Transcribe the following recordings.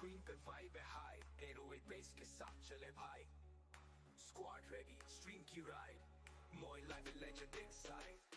Screen पे vibe है high 808 bass के साथ चले भाई स्क्वाड रेडी स्ट्रीम की ride Moin live legend inside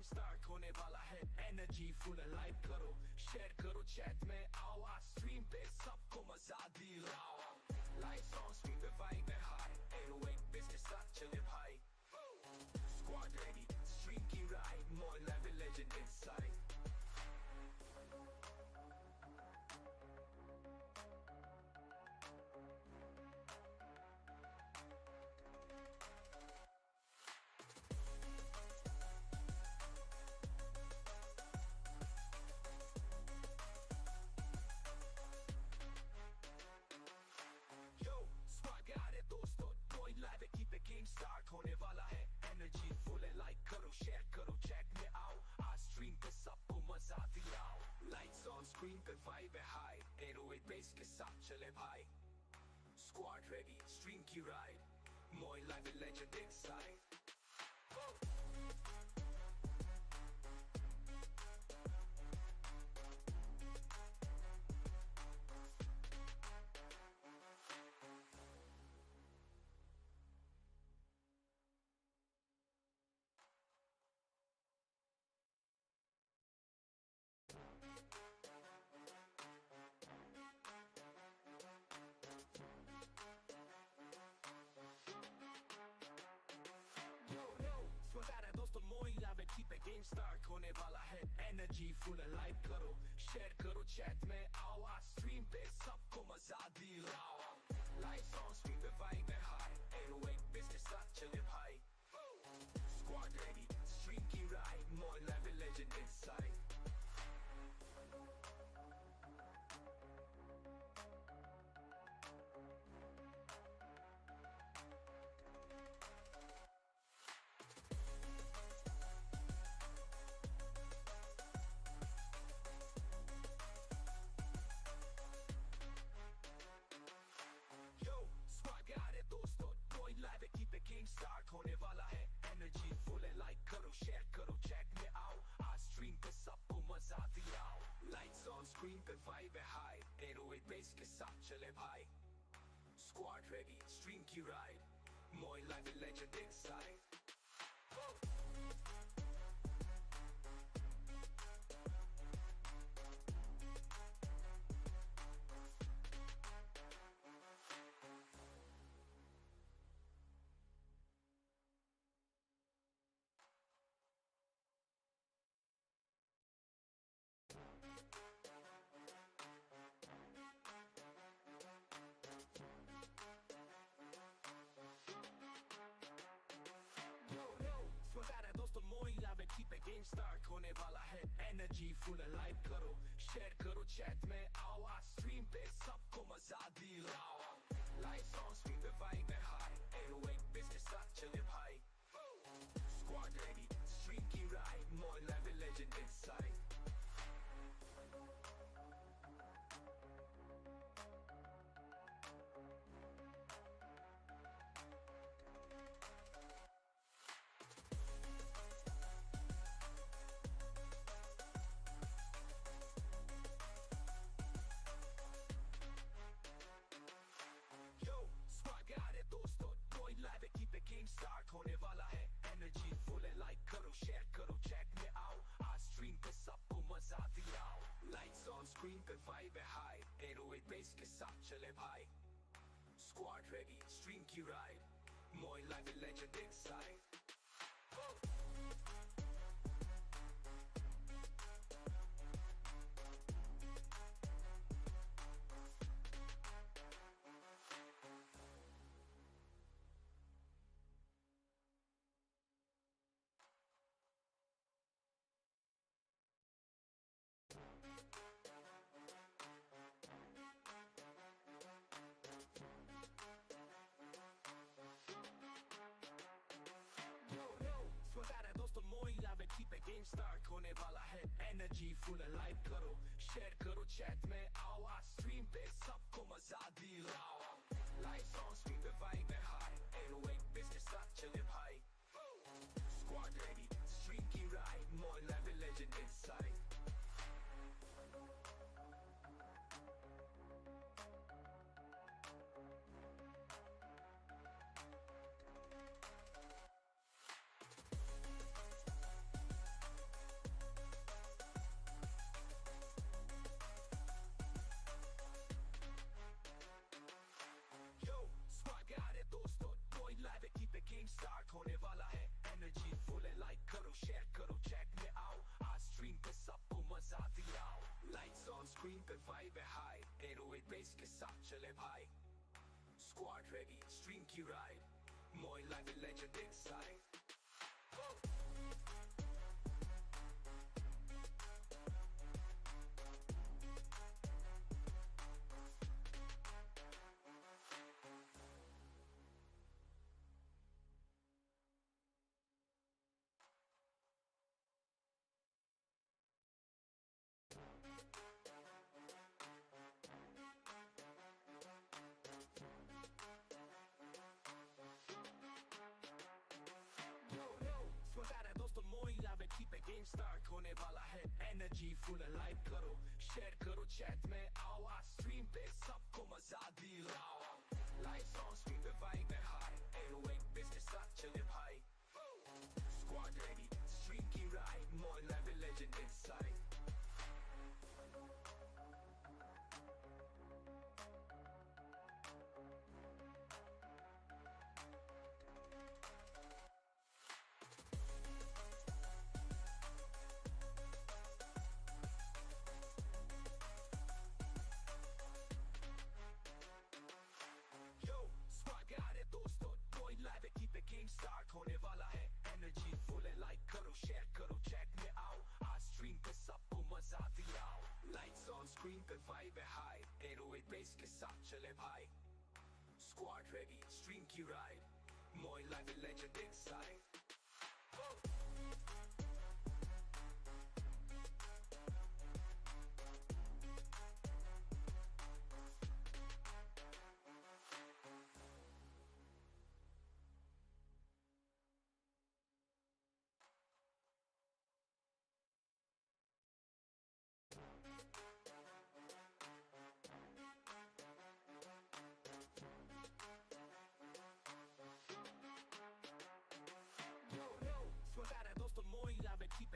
start होने वाला है एनर्जी फुल लाइव करो शेयर करो चैट में आओ आज स्ट्रीम पे सबको मजा दिलाओ लाइट्स ऑन स्क्रीन पे वाइब है हाई 808 बिजनेस साथ चले भाई स्क्वाड रेडी स्ट्रीम की ride Moin live legend inside start होने वाला है एनर्जी फुल है लाइक करो शेयर करो चैट में आओ आज स्ट्रीम पे सबको मजा दिलाओ लाइट्स ऑन स्क्रीन पे वाइब है हाई 808 बेस के साथ चले भाई स्क्वाड रेडी स्ट्रीम की ride Moin live legend inside game start होने वाला है एनर्जी फुल लाइव करो शेयर करो चैट में आओ आज स्ट्रीम पे सबको मजा दिलाओ लाइट्स ऑन स्क्रीन पे वाइब है हाई 808 बिजनेस साथ चले भाई स्क्वाड रेडी स्ट्रीम की ride Moin live legend inside game start होने वाला है एनर्जी फुल है लाइक करो शेयर करो चैट में आओ आज स्ट्रीम पे सबको मजा दिलाओ लाइट्स ऑन स्क्रीन पे वाइब है हाई 808 बेस के साथ चले भाई स्क्वाड रेडी स्ट्रीम की ride Moin live legend inside game start होने वाला है एनर्जी फुल लाइव करो शेयर करो चैट में आओ आज स्ट्रीम पे सबको मजा दिलाओ लाइट्स ऑन स्क्रीन पे वाइब है हाई 808 बिजनेस साथ चले भाई स्क्वाड रेडी स्ट्रीम की ride Moin live legend inside game start होने वाला है एनर्जी फुल है लाइक करो शेयर करो चैट में आओ आज स्ट्रीम पे सबको मजा दिलाओ लाइट्स ऑन स्क्रीन पे वाइब है हाई 808 बेस के साथ चले भाई स्क्वाड रेडी स्ट्रीम की ride Moin live legend inside game start होने वाला है एनर्जी फुल लाइक करो शेयर करो चैट में आओ आज स्ट्रीम पे सबको मजा दिलाओ लाइट्स ऑन स्क्रीन पे वाइब है हाई 808 बिजनेस साथ चले भाई स्क्वाड रेडी स्ट्रीम की ride more level legend inside start होने वाला है एनर्जी फुल है लाइक करो शेयर करो चैट में आओ आज स्ट्रीम पे सबको मजा दिलाओ लाइट्स ऑन स्क्रीन पे वाइब है हाई 808 बेस के साथ चले भाई स्क्वाड रेडी स्ट्रीम की ride Moin live legend inside game start होने वाला है एनर्जी फुल लाइक करो शेयर करो चैट में आओ आज स्ट्रीम पे सबको मजा दिलाओ लाइट्स ऑन स्क्रीन पे वाइब है हाई 808 बिजनेस साथ चले भाई स्क्वाड रेडी स्ट्रीम की ride more level legend inside start होने वाला है एनर्जी फुल है लाइक करो शेयर करो चैट में आओ आज स्ट्रीम पे सबको मजा दिलाओ लाइट्स ऑन स्क्रीन पे वाइब है हाई 808 बेस के साथ चले भाई स्क्वाड रेडी स्ट्रीम की ride Moin live legend inside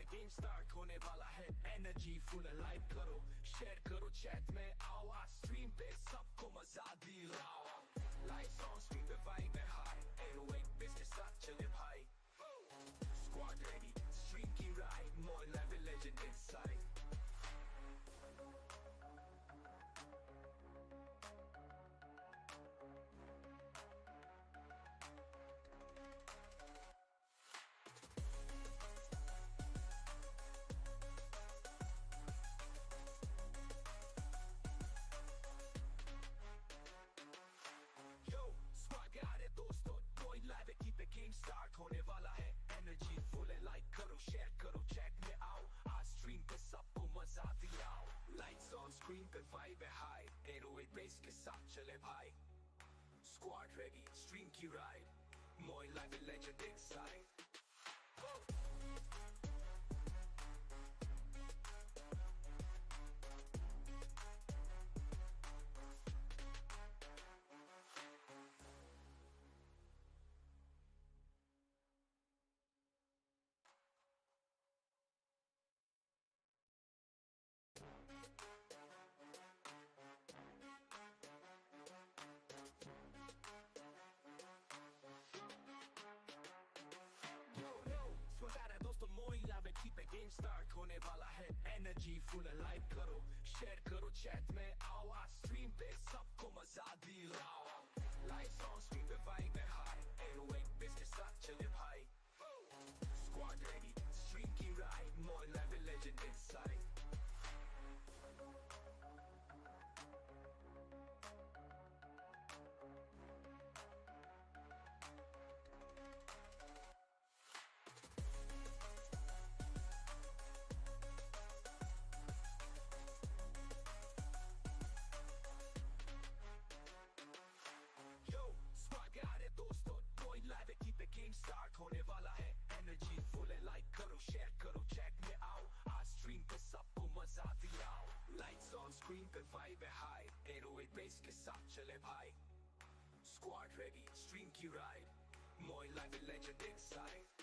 game start होने वाला है एनर्जी फुल लाइक करो शेयर करो चैट में आओ आज स्ट्रीम पे सबको मजा दिलाओ लाइट्स ऑन स्क्रीन पे वाइब है हाई 808 बिजनेस साथ चले भाई स्क्वाड रेडी स्ट्रीम की ride more level legend inside game start होने वाला है एनर्जी फुल है लाइक करो शेयर करो चैट में आओ आज स्ट्रीम पे सबको मजा दिलाओ लाइट्स ऑन स्क्रीन पे वाइब है हाई 808 बेस के साथ चले भाई स्क्वाड रेडी स्ट्रीम की ride Moin live legend inside game start होने वाला है एनर्जी फुल लाइक करो शेयर करो चैट में आओ आज स्ट्रीम पे सबको मजा दिलाओ लाइट्स ऑन स्क्रीन पे वाइब है हाई 808 बिजनेस साथ चले भाई स्क्वाड रेडी स्ट्रीम की ride more level legend inside screen पे वाइब है हाई 808 बेस के साथ चले भाई स्क्वाड रेडी स्ट्रीम की ride Moin live legend inside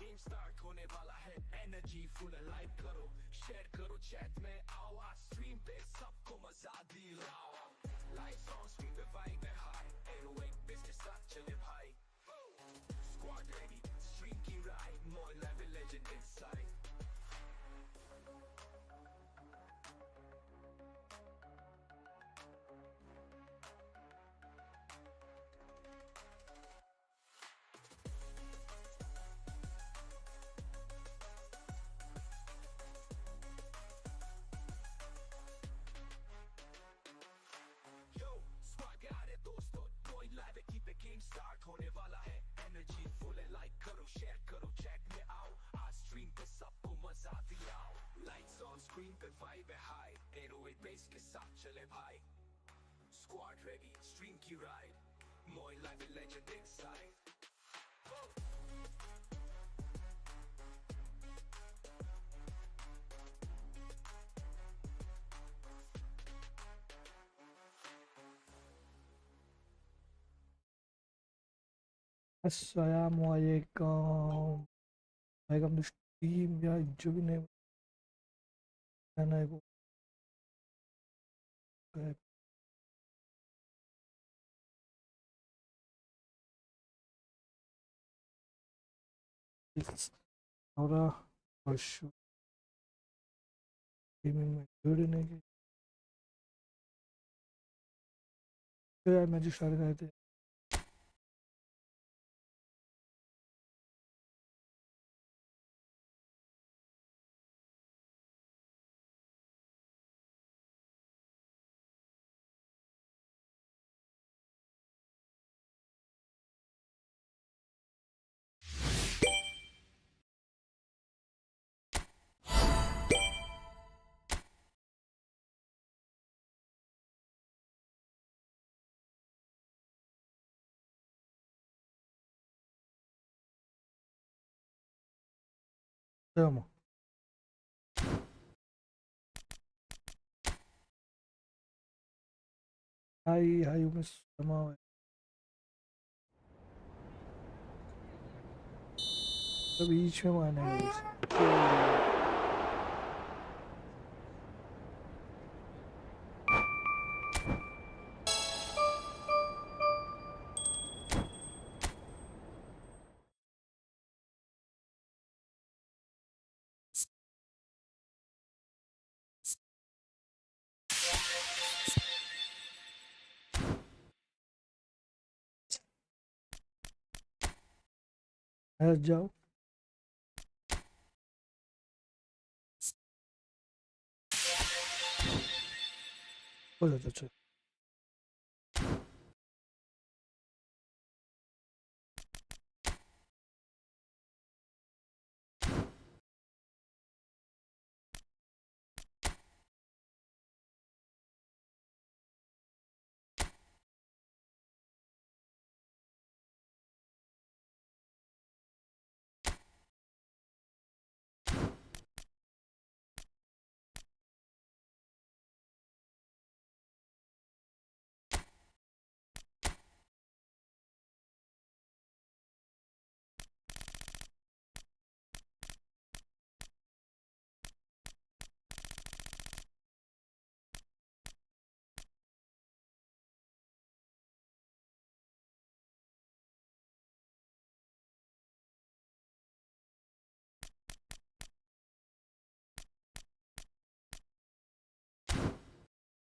game start होने वाला है एनर्जी फुल लाइक करो शेयर करो चैट में आओ आज स्ट्रीम पे सबको मजा दिलाओ लाइट्स ऑन स्क्रीन पे वाइब है हाई 808 बेस के साथ चले भाई स्क्वाड रेडी स्ट्रीम की ride more level legend inside start होने वाला है एनर्जी फुल है लाइक करो शेयर करो चैट में आओ आज स्ट्रीम पे सबको मजा दिलाओ लाइट्स ऑन स्क्रीन पे वाइब है हाई 808 बेस के साथ चले भाई स्क्वाड रेडी स्ट्रीम की ride Moin live legend inside Assalamualaikum. Welcome to stream. Yeah, जो भी नहीं कहना है वो और स्ट्रीमिंग में जुड़ने के तो यार मैं जो स्टार्ट करे थे Tamam. Hi Umes sama तो बीच में माने जाओ हो जाता चल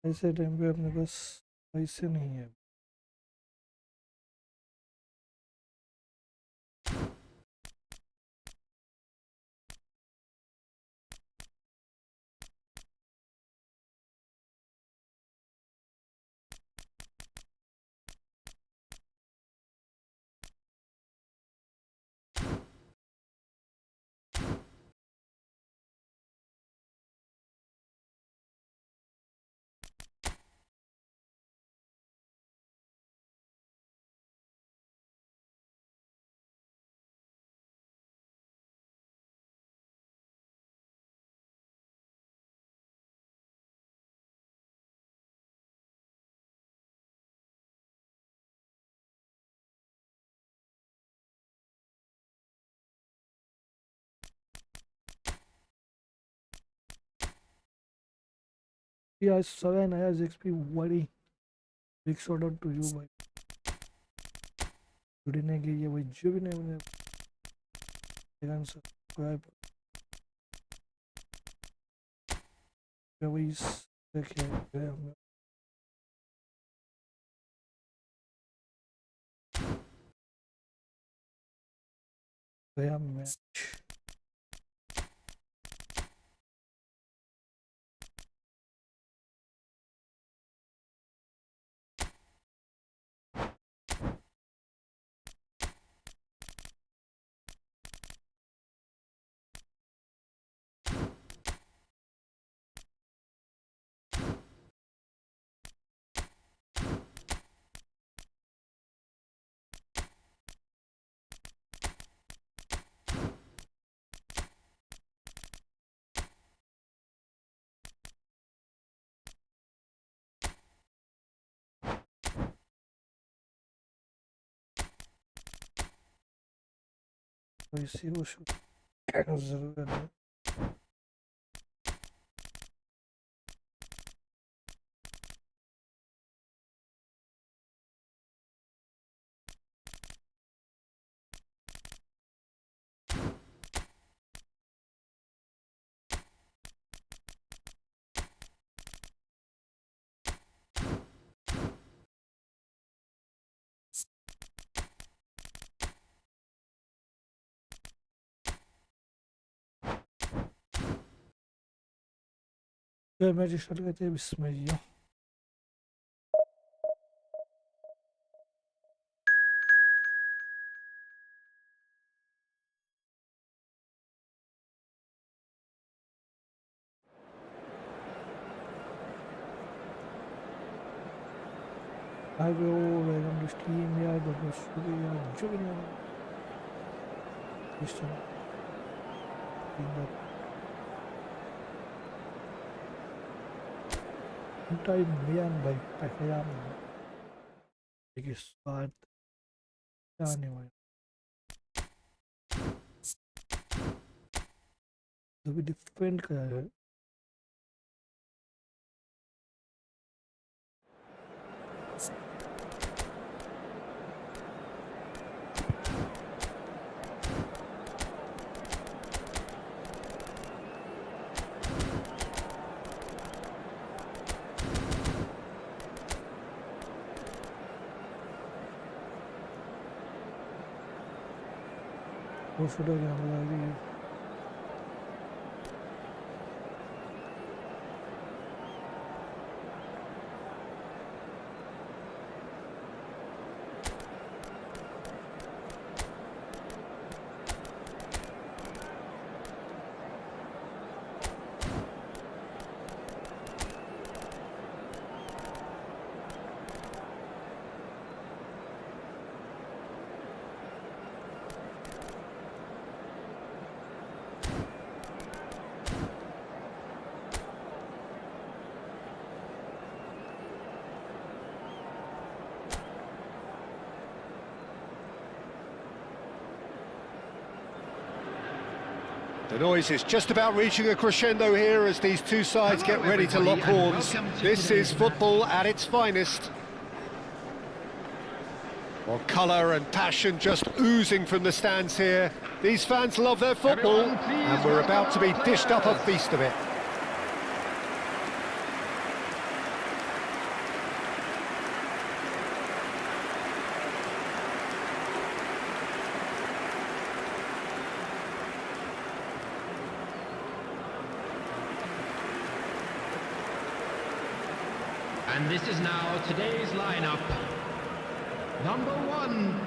ऐसे टाइम पे अपने पास पैसे नहीं है Yeah, 7 आया XP बड़ी big shout out to you भाई जुड़ने के लिए भाई जो भी नहीं मुझे सब्सक्राइब क्या भाई क्या है गया मैच तो इसी को शूट जरूर करना क्या मैच स्टार्ट करते हैं बिस्मिल्लाह hi bro welcome to stream यार बहुत शुक्रिया जो भी नहीं इस टाइम मिलियन भाई पैसा लेकिन स्वाद जाने वाला तो भी डिफेंड करा है वो शुरू हो गया हमारा The noise is just about reaching a crescendo here as these two sides get ready to lock horns. This is football at its finest. Well, colour and passion just oozing from the stands here. These fans love their football, and we're about to be dished up a feast of it. And this is now today's lineup. Number 1,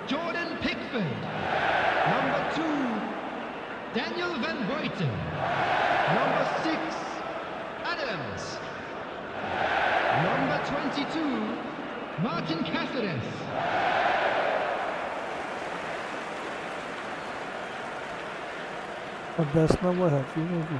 Jordan Pickford. Number 2, Daniel Van Buiten. Number 6, Adams. Number 22, Martin Cáceres. और 10 number है तीनों की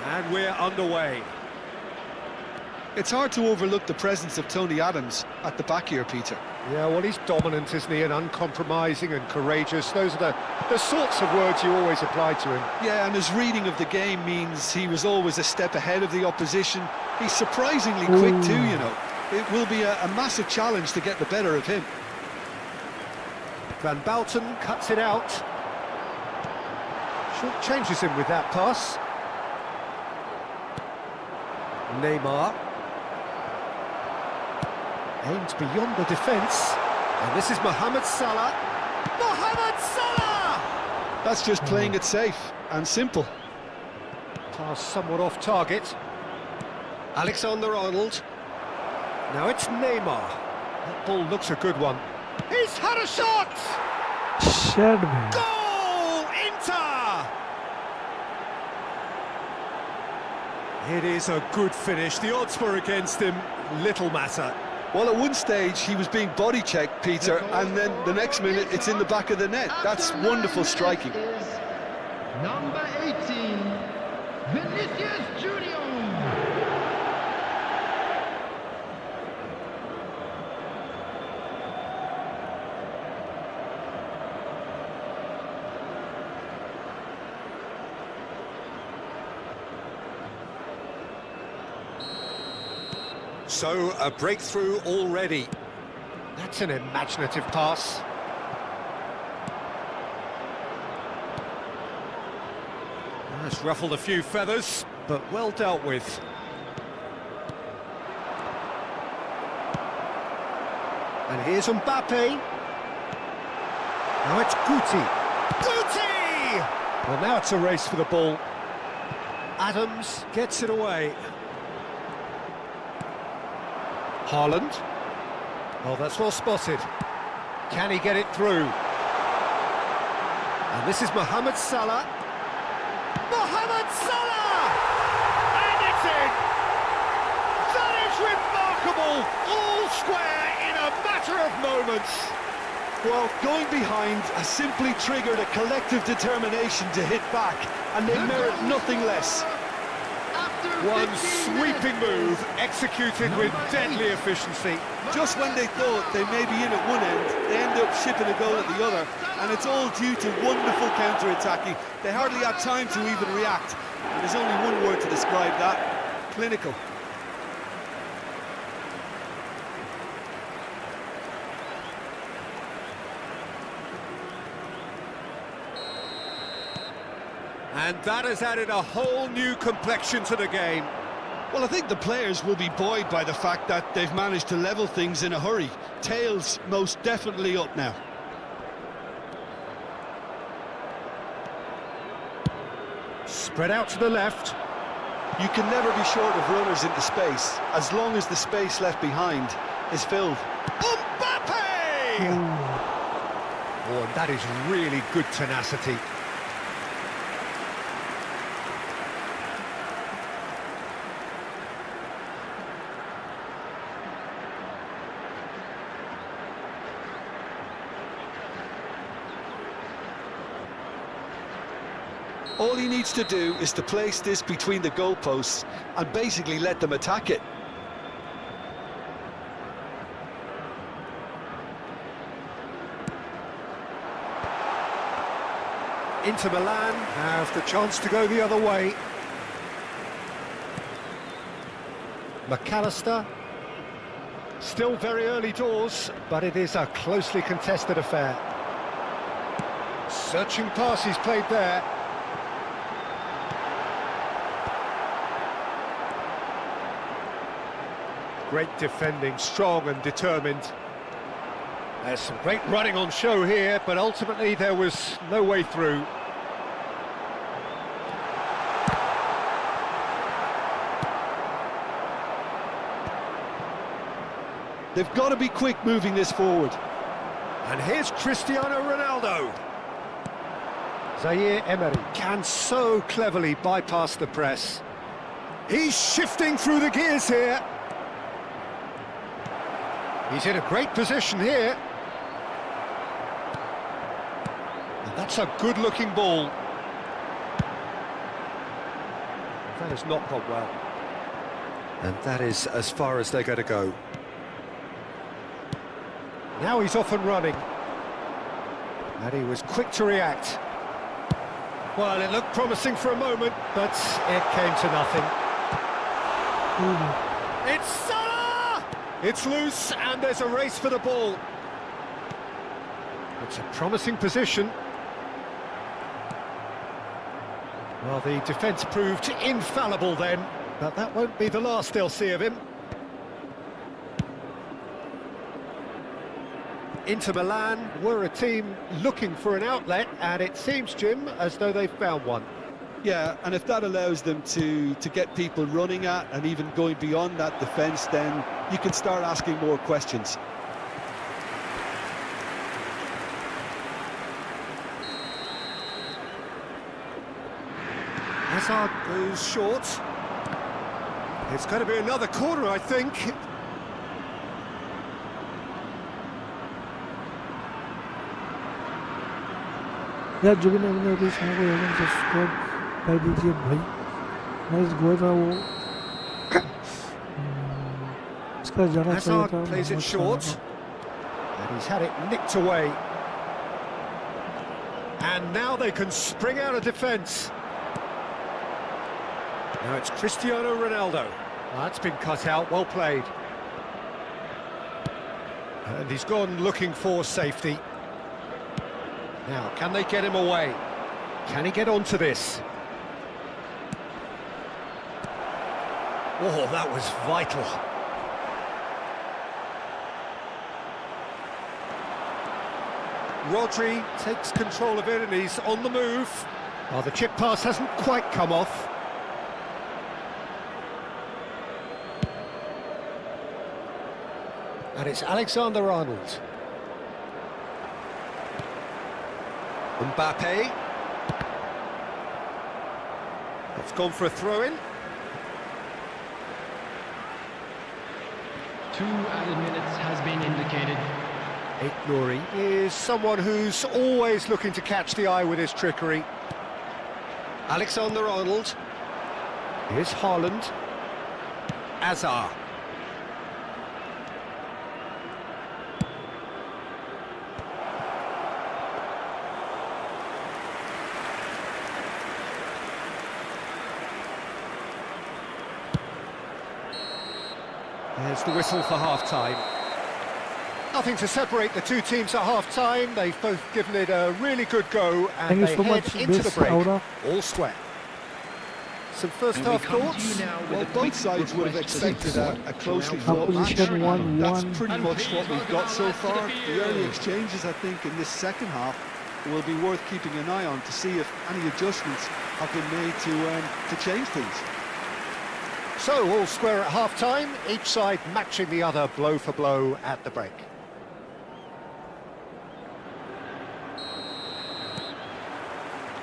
And we're underway. It's hard to overlook the presence of Tony Adams at the back here, Peter. Yeah, well, he's dominant, isn't he, and uncompromising and courageous. Those are the sorts of words you always apply to him. Yeah, and his reading of the game means he was always a step ahead of the opposition. He's surprisingly quick too, you know. It will be a massive challenge to get the better of him. Van Balten cuts it out. Short changes him with that pass. Neymar. Aimed beyond the defence. And this is Mohammed Salah. Mohammed Salah! That's just playing it safe and simple. Pass somewhat off target. Alexander-Arnold. Now it's Neymar. That ball looks a good one. He's had a shot! Shed me. Goal! Inter! It is a good finish. The odds were against him. Little matter. Well, at one stage he was being body checked, Peter, and then the next minute it's in the back of the net. That's wonderful striking. Number 18, Vinicius Junior. So, a breakthrough already. That's an imaginative pass. That's ruffled a few feathers, but well dealt with. And here's Mbappé. Now it's Guti. Guti! Well, now it's a race for the ball. Adams gets it away. Haaland. Oh, that's well spotted. Can he get it through? And this is Mohammed Salah. Mohammed Salah! And it's in! That is remarkable! All square in a matter of moments. Well, going behind has simply triggered a collective determination to hit back, and they merit nothing less. One sweeping move, executed with deadly efficiency. Just when they thought they may be in at one end, they end up shipping a goal at the other, and it's all due to wonderful counter-attacking. They hardly had time to even react, and there's only one word to describe that: clinical. And that has added a whole new complexion to the game. Well, I think the players will be buoyed by the fact that they've managed to level things in a hurry. Tails most definitely up now. Spread out to the left. You can never be short of runners into space, as long as the space left behind is filled. Mbappé! Oh, and that is really good tenacity. All he needs to do is to place this between the goalposts and basically let them attack it. Inter Milan have the chance to go the other way. McAllister. Still very early doors, but it is a closely contested affair. Searching passes played there. Great defending, strong and determined. There's some great running on show here, but ultimately there was no way through. They've got to be quick moving this forward. And here's Cristiano Ronaldo. Zaire Emery can so cleverly bypass the press. He's shifting through the gears here. He's in a great position here. And that's a good-looking ball. That has not gone well. And that is as far as they're going to go. Now he's off and running. And he was quick to react. Well, it looked promising for a moment, but it came to nothing. It's Salah! It's loose, and there's a race for the ball. It's a promising position. Well, the defence proved infallible then, but that won't be the last they'll see of him. Inter Milan were a team looking for an outlet, and it seems, Jim, as though they've found one. Yeah, and if that allows them to get people running at and even going beyond that defence, then you can start asking more questions. Hazard goes short. It's going to be another corner, I think. यार जो भी नहीं अभी शाम को यार subscribe कर दीजिए भाई। नाइस गोल था वो। इसका जाना चाहिए था। Plays it short. And he's had it nicked away. And now they can spring out of defence. Now it's Cristiano Ronaldo. That's been cut out, well played. And he's gone looking for safety. Now, can they get him away? Can he get onto this? Oh, that was vital. Rodri takes control of it and he's on the move. Oh, the chip pass hasn't quite come off. And it's Alexander-Arnold. Mbappé. It's gone for a throw-in. 2 added minutes has been indicated. Nouri is someone who's always looking to catch the eye with his trickery. Alexander-Arnold. Here's Haaland. Hazard. There's the whistle for half-time. Nothing to separate the two teams at half-time. They've both given it a really good go, and they head into the break. All square. Some first-half thoughts? Well, both sides would have expected a closely fought match. That's pretty much what we've got so far. The early exchanges, I think, in this second half will be worth keeping an eye on to see if any adjustments have been made to change things. So, all square at half-time, each side matching the other blow for blow at the break.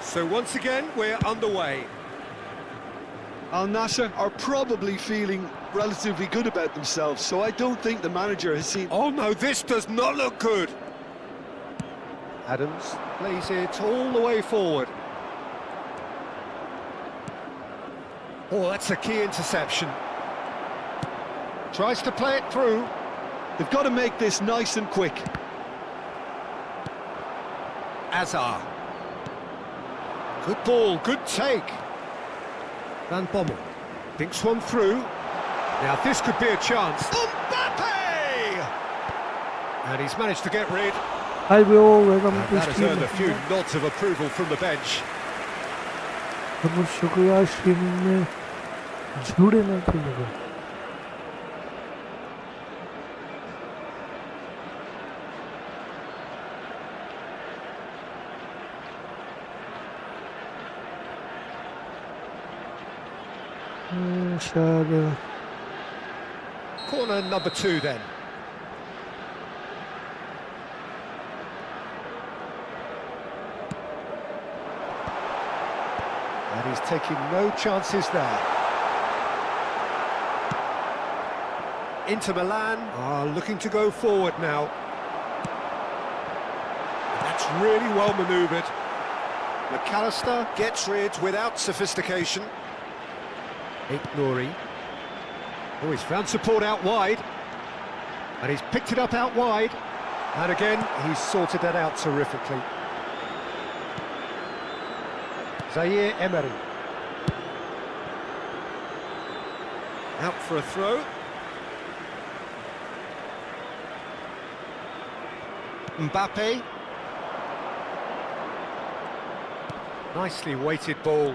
So once again, we're underway. Al Nassr are probably feeling relatively good about themselves, so I don't think the manager has seen... Oh no, this does not look good! Adams plays it all the way forward. Oh, that's a key interception. Tries to play it through. They've got to make this nice and quick. Hazard. Good ball, good take. Van Bommel thinks one through. Now this could be a chance. Mbappé! And he's managed to get rid. Hi, Will. Welcome to That has earned a few nods of approval from the bench. बहुत शुक्रिया streaming में जुड़े ना थे लोग शायद Corner number 2 then. And he's taking no chances there. Inter Milan are looking to go forward now. And that's really well manoeuvred. McAllister gets rid without sophistication. Nouri. Oh, he's found support out wide. And he's picked it up out wide. And again, he's sorted that out terrifically. Zaire Emery. Out for a throw. Mbappé. Nicely weighted ball.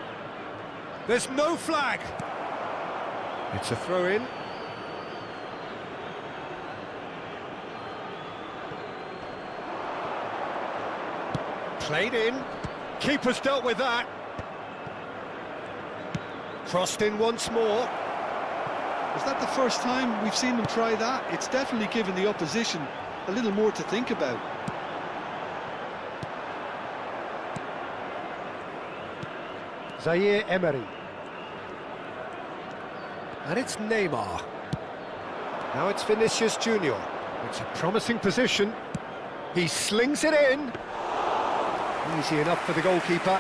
There's no flag. It's a throw-in. Played in. Keeper's dealt with that. Crossed in once more. Is that the first time we've seen them try that? It's definitely given the opposition a little more to think about. Zaire Emery. And it's Neymar. Now it's Vinicius Junior. It's a promising position. He slings it in. Easy enough for the goalkeeper.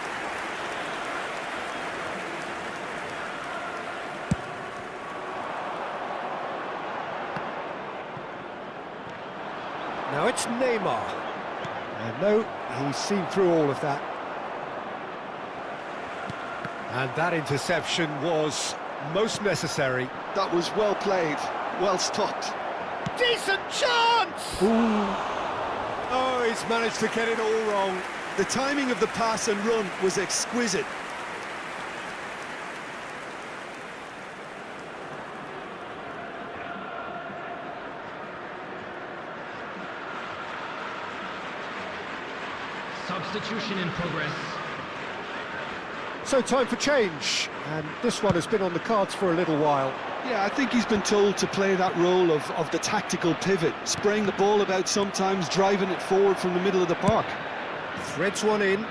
Now it's Neymar. And no, he's seen through all of that. And that interception was most necessary. That was well played, well stopped. Decent chance! Ooh. Oh, he's managed to get it all wrong. The timing of the pass and run was exquisite. Substitution in progress. So time for change, and this one has been on the cards for a little while. Yeah, I think he's been told to play that role of the tactical pivot, spraying the ball about sometimes, driving it forward from the middle of the park. Threads one in.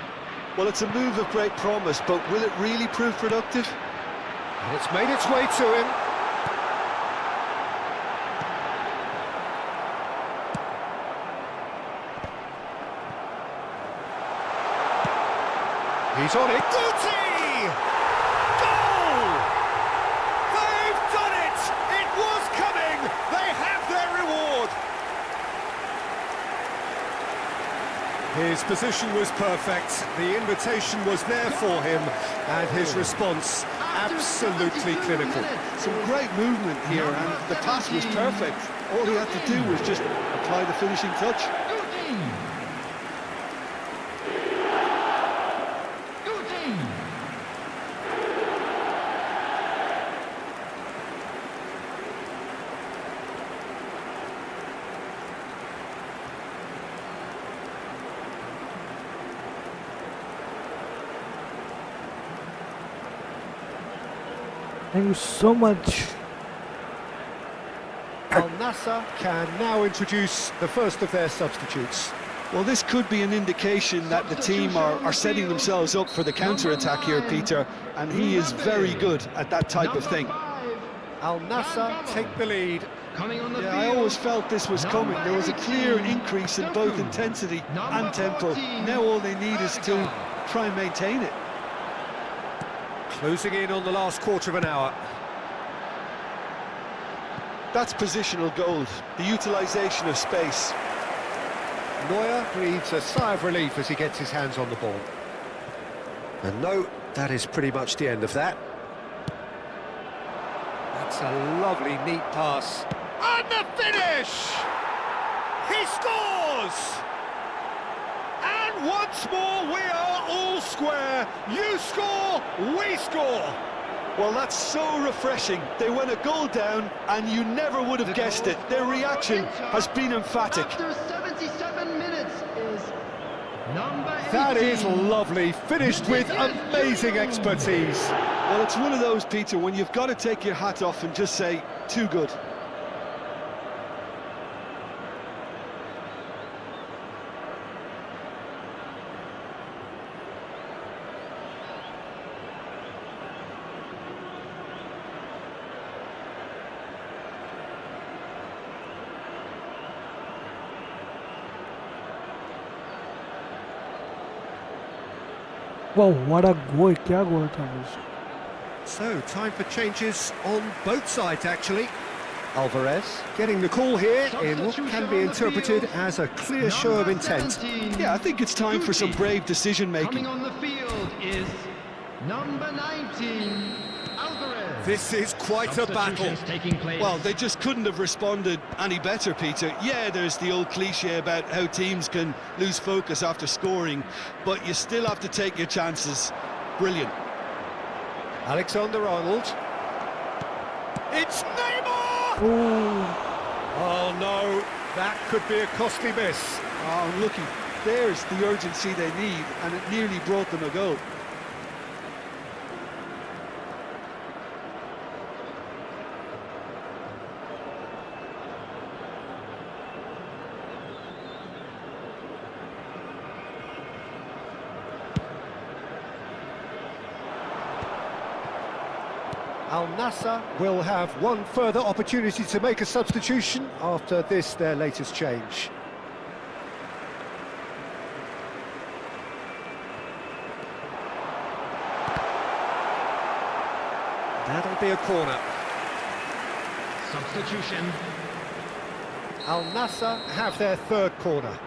Well, it's a move of great promise, but will it really prove productive? And it's made its way to him. He's on it. Guti! Goal! They've done it! It was coming! They have their reward! His position was perfect, the invitation was there for him, and his response absolutely clinical. Some great movement here, and the pass was perfect. All he had to do was just apply the finishing touch. Thank you so much. Al Nassr can now introduce the first of their substitutes. Well, this could be an indication that the team are setting themselves up for the counter-attack here, Peter, and he is very good at that type of thing. Al Nassr take the lead. Coming on the Yeah, field. I always felt this was coming. There was a clear increase in both intensity and tempo. Now all they need is to try and maintain it. Closing in on the last quarter of an hour. That's positional gold, the utilisation of space. Neuer breathes a sigh of relief as he gets his hands on the ball. And no, that is pretty much the end of that. That's a lovely, neat pass. And the finish! He scores! And once more, we are all square. You score, we score. Well, that's so refreshing. They went a goal down, and you never would have guessed it. Their reaction has been emphatic. After 77 minutes is number 18. That is lovely, finished with amazing expertise. Well, it's one of those, Peter, when you've got to take your hat off and just say, too good. वाह, what a goal! क्या गोल था वो? So, time for changes on both sides, actually. Alvarez getting the call here in what can be interpreted as a clear show of intent. 17, Yeah, I think it's time for some brave decision-making. coming on the field is number 19, Alvarez. This is quite a battle. Substitutions taking place. Well, they just couldn't have responded any better, Peter. Yeah, there's the old cliche about how teams can lose focus after scoring, but you still have to take your chances. Brilliant. Alexander-Arnold. It's Neymar! Oh no, that could be a costly miss. Oh, looky, there's the urgency they need, and it nearly brought them a goal. Al Nassr will have one further opportunity to make a substitution after this, their latest change. That'll be a corner. Substitution. Al Nassr have their third corner.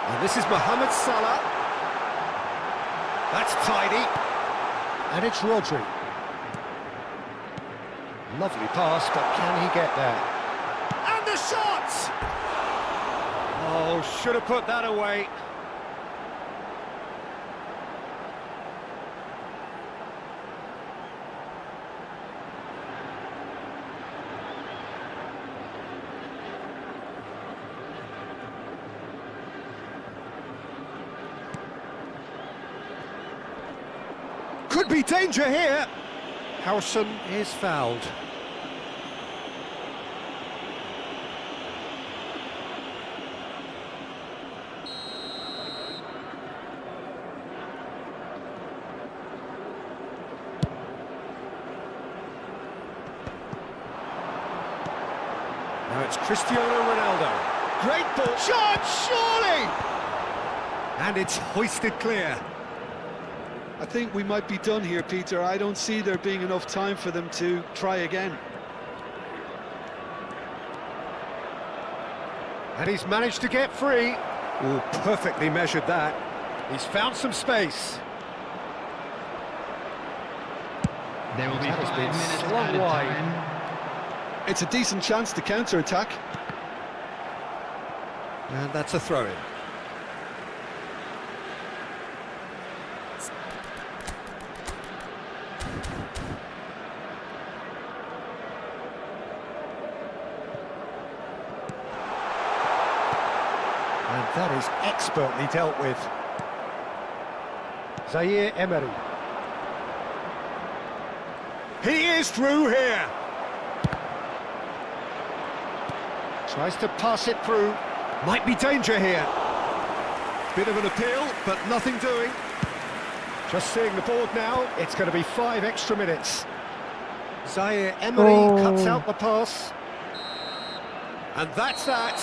And this is Mohammed Salah. That's tidy. And it's Rodri. Lovely pass, but can he get there? And the shot! Oh, should have put that away. Could be danger here. Howson is fouled. Now it's Cristiano Ronaldo. Great ball. Shot, surely! And it's hoisted clear. I think we might be done here, Peter. I don't see there being enough time for them to try again. And he's managed to get free. Oh, perfectly measured that. He's found some space. There will be That has 5 been minutes slung added wide. time. It's a decent chance to counter-attack. And that's a throw-in. And that is expertly dealt with. Zaire Emery. He is through here. Tries to pass it through. Might be danger here. Bit of an appeal, but nothing doing. Just seeing the board now, it's going to be 5 extra minutes. Zaire Emery cuts out the pass. And that's that.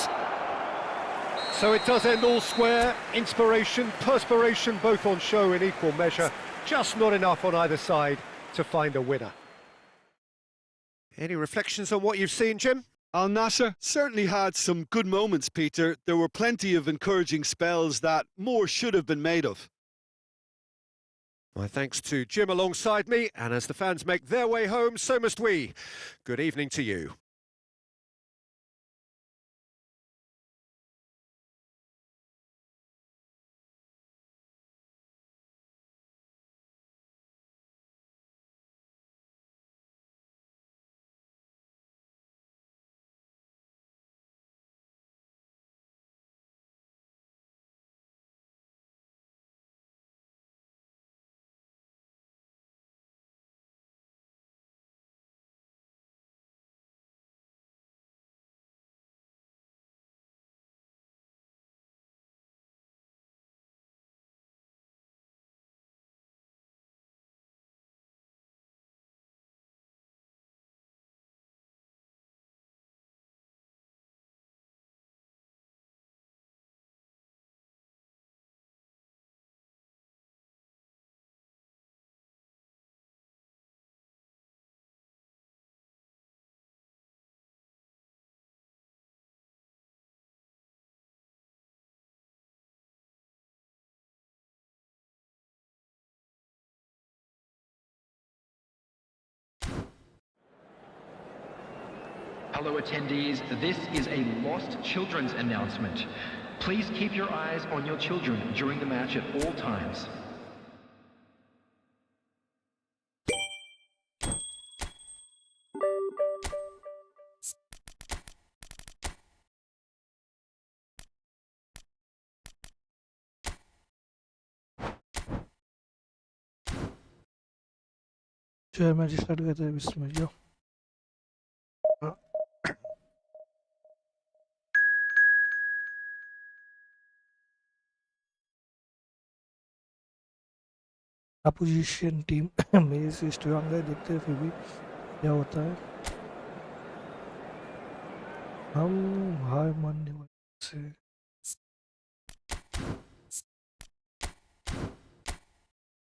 So it does end all square. Inspiration, perspiration, both on show in equal measure. Just not enough on either side to find a winner. Any reflections on what you've seen, Jim? Al Nassr certainly had some good moments, Peter. There were plenty of encouraging spells that more should have been made of. My thanks to Jim alongside me, and as the fans make their way home, so must we. Good evening to you. Hello attendees, this is a lost children's announcement. Please keep your eyes on your children during the match at all times. जो match start करते हैं इसमें जो opposition team मेरे से strong है, देखते हैं फिर भी क्या होता है। हम हार मानने वाले से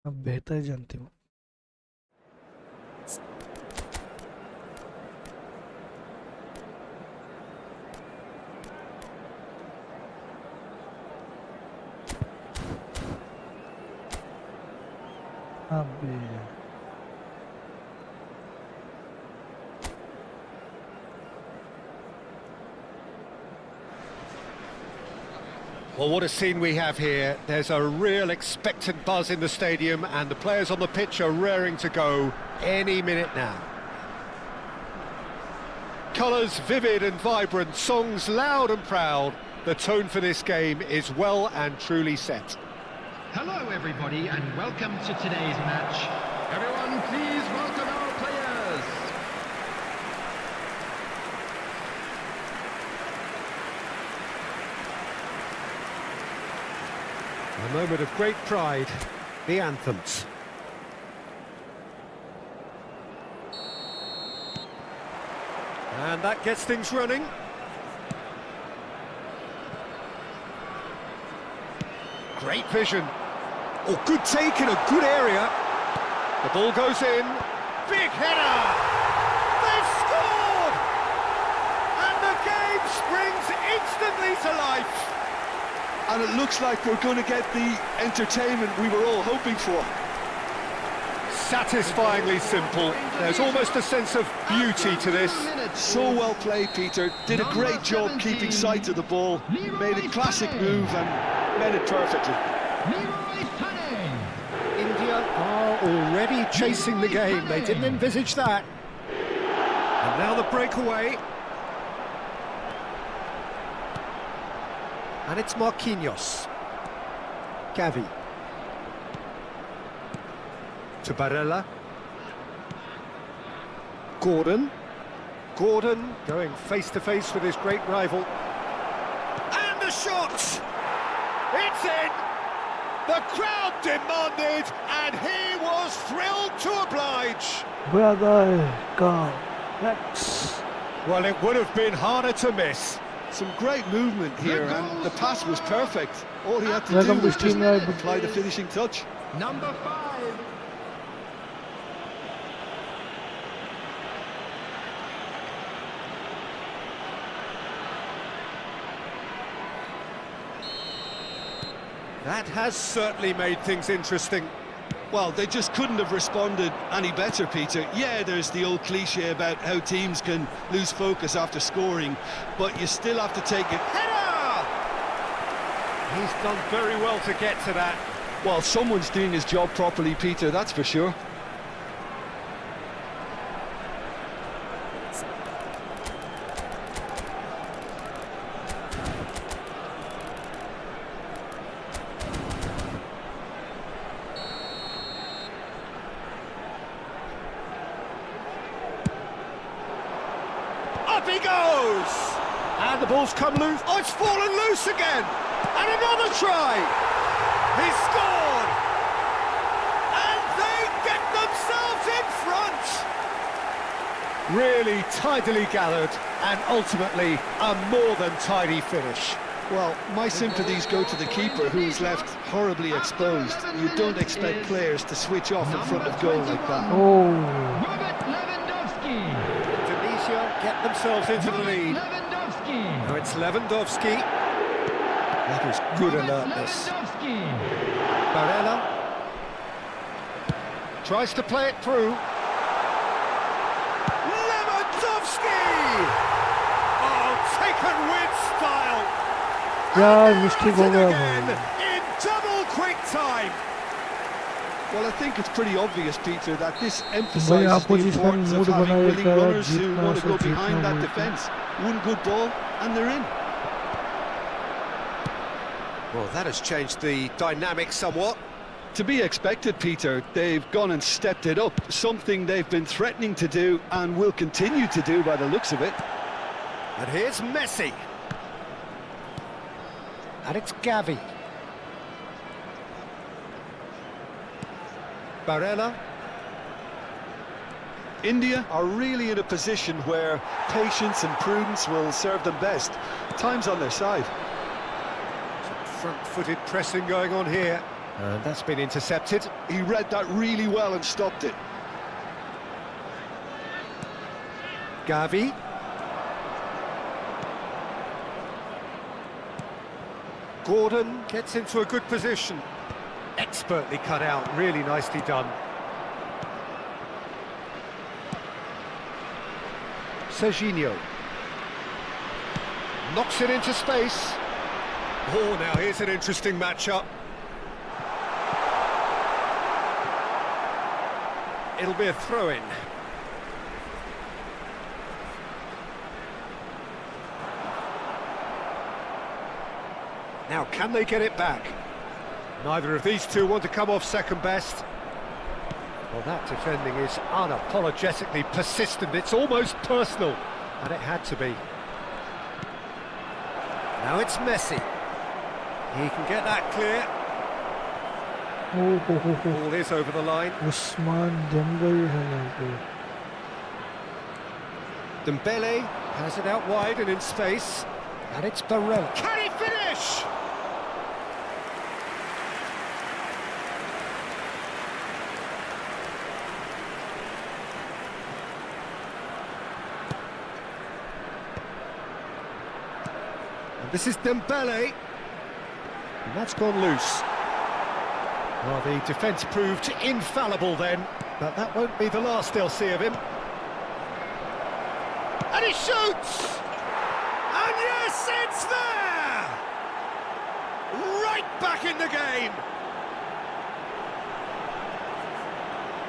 अब बेहतर जानते हो। अबे Well, what a scene we have here. There's a real expectant buzz in the stadium and the players on the pitch are raring to go any minute now. Colours vivid and vibrant, songs loud and proud. The tone for this game is well and truly set. Hello everybody and welcome to today's match. Everyone please welcome our players. A moment of great pride, the anthems. And that gets things running. Great vision. Oh, good take in a good area. The ball goes in. Big header! They've scored! And the game springs instantly to life. And it looks like we're going to get the entertainment we were all hoping for. Satisfyingly simple. There's almost a sense of beauty to this. So well played, Peter. Did a great job keeping sight of the ball. Made a classic move and made it perfectly. India are already chasing the game. They didn't envisage that. And now the breakaway. And it's Marquinhos. Gavi. To Barella. Gordon. Gordon going face-to-face with his great rival. And the shot! It's in! The crowd demanded, and he was thrilled to oblige. brother God, that's Well, it would have been harder to miss. Some great movement here, and the pass was perfect. All he had to Welcome do to was just Team Live. apply the finishing touch. Number 5. That has certainly made things interesting. Well, they just couldn't have responded any better, Peter. Yeah, there's the old cliche about how teams can lose focus after scoring, but you still have to take it. Header! He's done very well to get to that. Well, someone's doing his job properly, Peter, that's for sure. Up he goes! And the ball's come loose. Oh, it's fallen loose again! And another try! He scored! And they get themselves in front! Really tidily gathered, and ultimately a more than tidy finish. Well, my sympathies go to the keeper, who is left horribly exposed. You don't expect players to switch off in front of goal like that. oh Indonesia get themselves into the lead. Now it's Lewandowski. That is good alertness. Barella tries to play it through. Lewandowski! and with style. यार mistake हो गया Again भाई। in double quick time. Well, I think it's pretty obvious, Peter, that this भाई emphasises the opposition importance of mood having बना willing देता है runners who जीतना want to go सब behind जीतना that बोलते हैं। defence. One good ball and they're in. Well, that has changed the dynamic somewhat. To be expected, Peter. They've gone and stepped it up, something they've been threatening to do and will continue to do by the looks of it. And here's Messi. And it's Gavi. Barella. India are really in a position where patience and prudence will serve them best. Time's on their side. Front-footed pressing going on here. And that's been intercepted. He read that really well and stopped it. Gavi. Gordon gets into a good position. Expertly cut out, really nicely done. Serginho. Knocks it into space. Oh, now here's an interesting matchup. It'll be a throw-in. Now, can they get it back? Neither of these two want to come off second best. Well, that defending is unapologetically persistent. It's almost personal, and it had to be. Now it's Messi. He can get that clear. Ball is over the line. Usman जंगल है यहाँ पे। Dembele has it out wide and in space. And it's Barella. Can he finish? And this is Dembele. And that's gone loose. Well, the defence proved infallible then, but that won't be the last they'll see of him. And he shoots! And yes, it's there! Right back in the game!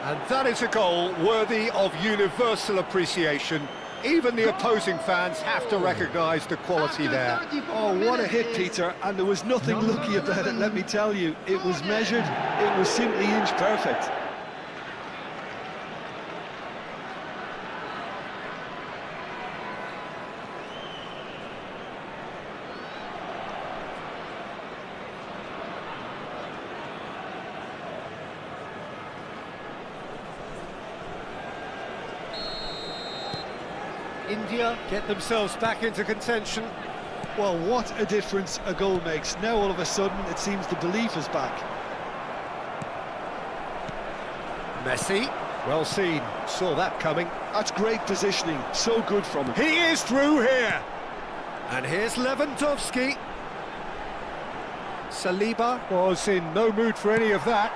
And that is a goal worthy of universal appreciation. Even the opposing fans have to recognise the quality there. Oh, what a hit, Peter, and there was nothing lucky about it, let me tell you. It was measured, it was simply inch perfect. India get themselves back into contention. Well, what a difference a goal makes. Now all of a sudden it seems the belief is back. Messi, well seen, saw that coming. That's great positioning, so good from him. He is through here. And here's Lewandowski. Saliba was in no mood for any of that.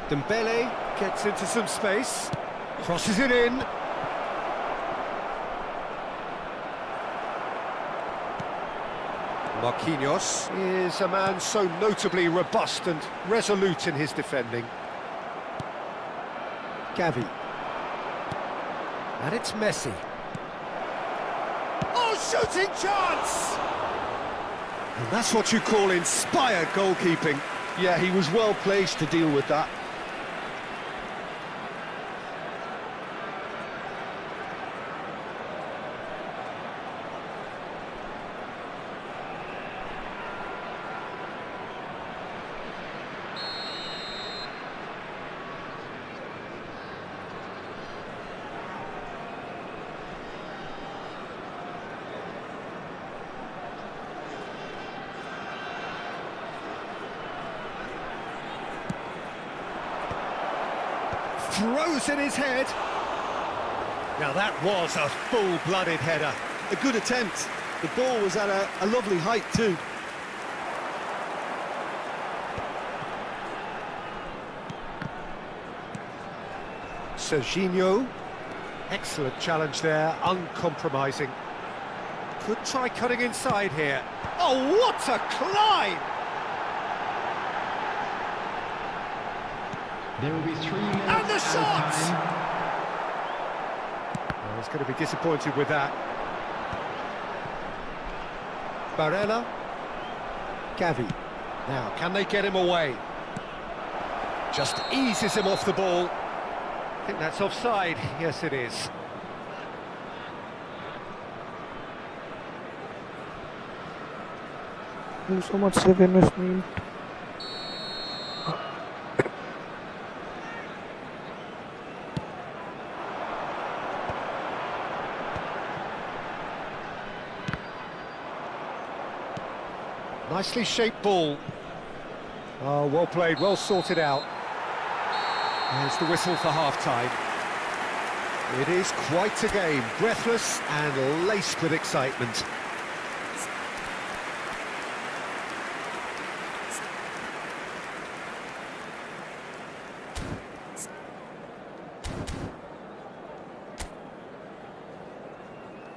Dembele gets into some space, crosses it in. Marquinhos is a man so notably robust and resolute in his defending. Gavi. And it's Messi. Oh, shooting chance! And that's what you call inspired goalkeeping. Yeah, he was well placed to deal with that. Throws in his head. Now that was a full-blooded header. A good attempt. The ball was at a lovely height too. Serginho. Excellent challenge there, uncompromising. Could try cutting inside here. Oh, what a climb! There will be 3 minutes And the added shot! time. Well, he's going to be disappointed with that. Barella. Gavi. Now, can they get him away? Just eases him off the ball. I think that's offside. Yes, it is. Thank you so much, save investment. Nicely shaped ball. Oh, well played, well sorted out. There's the whistle for half-time. It is quite a game, breathless and laced with excitement.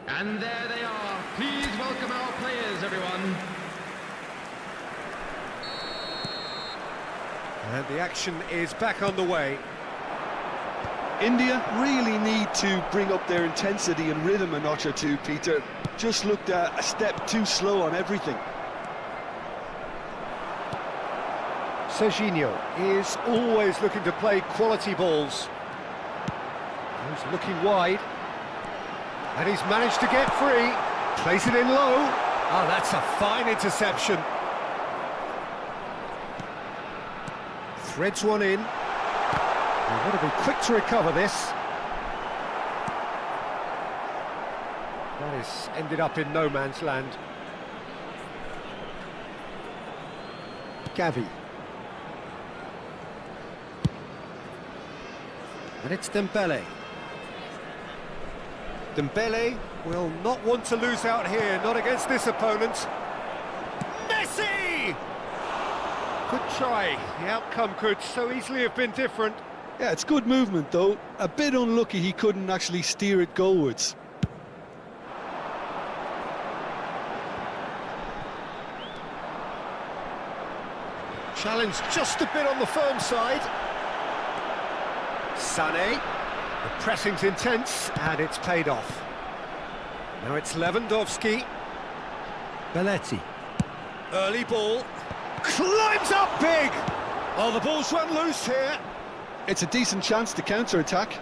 And there they are. Please welcome our players, everyone. And the action is back on the way. India really need to bring up their intensity and rhythm a notch or two, Peter. Just looked a step too slow on everything. Serginho is always looking to play quality balls. He's looking wide. And he's managed to get free. Plays it in low. Oh, that's a fine interception. Threads one in. They've got to be quick to recover this. That has ended up in no man's land. Gavi. And it's Dembele. Dembele will not want to lose out here, not against this opponent. Messi! Good try. The outcome could so easily have been different. Yeah, it's good movement, though. A bit unlucky he couldn't actually steer it goalwards. Challenge just a bit on the firm side. Sané. The pressing's intense, and it's paid off. Now it's Lewandowski. Belletti. Early ball. Climbs up big! Oh, the ball's run loose here. It's a decent chance to counter-attack.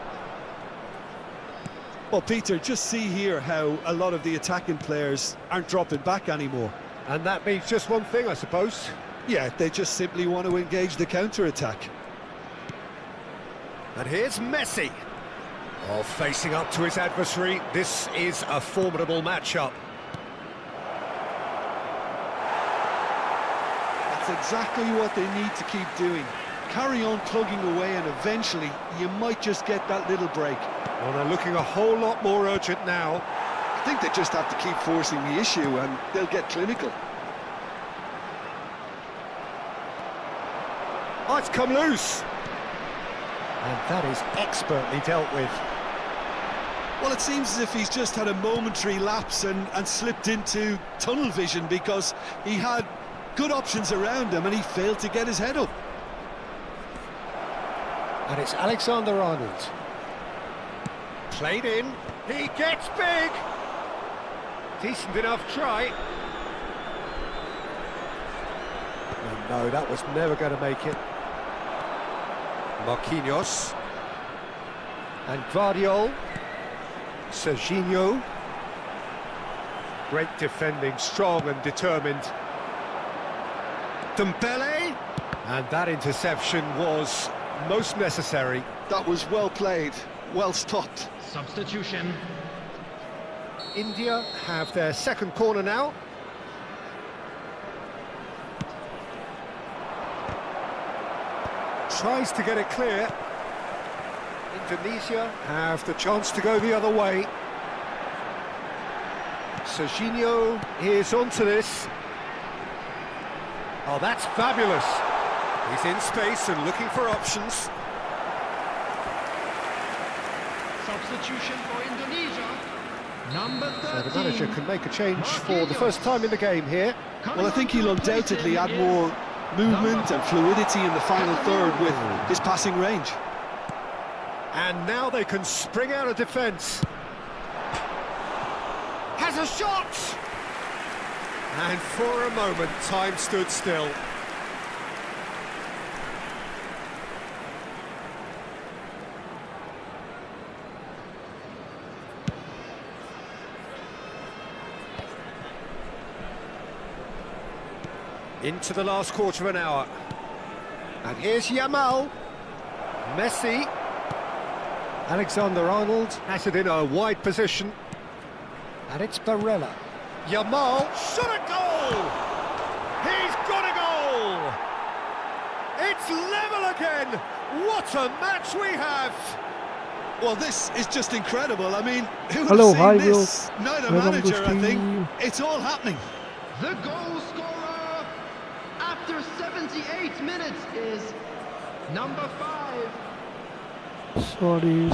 Well, Peter, just see here how a lot of the attacking players aren't dropping back anymore. And that means just one thing, I suppose. Yeah, they just simply want to engage the counter-attack. And here's Messi. Oh, facing up to his adversary. This is a formidable matchup. That's exactly what they need to keep doing. Carry on plugging away and eventually you might just get that little break. Well, they're looking a whole lot more urgent now. I think they just have to keep forcing the issue and they'll get clinical. Oh, it's come loose. And that is expertly dealt with. Well, it seems as if he's just had a momentary lapse and slipped into tunnel vision because he had good options around him and he failed to get his head up. And it's Alexander-Arnold. Played in. He gets big. Decent enough try. Oh, no, that was never going to make it. Marquinhos. And Guardiol. Serginho. Great defending, strong and determined. Dembele. And that interception was most necessary. That was well played, well stopped. Substitution. India have their second corner now. Tries to get it clear. Indonesia have the chance to go the other way. Serginho is onto this. Oh, that's fabulous. He's in space and looking for options. Substitution for Indonesia. Number 13. So the manager can make a change for the first time in the game here. Well, I think he'll undoubtedly add more movement and fluidity in the final third with his passing range. And now they can spring out of defence. Has a shot! And for a moment, time stood still. Into the last quarter of an hour. And here's Yamal. Messi. Alexander-Arnold has it in a wide position. And it's Barella. Yamal, shot a goal! He's got a goal! It's level again! What a match we have! Well, this is just incredible. I mean, who Hello, would have hi, seen this? Neither Welcome to manager, I think. stream. It's all happening. The goal scorer after 78 minutes is number 5. Sorry.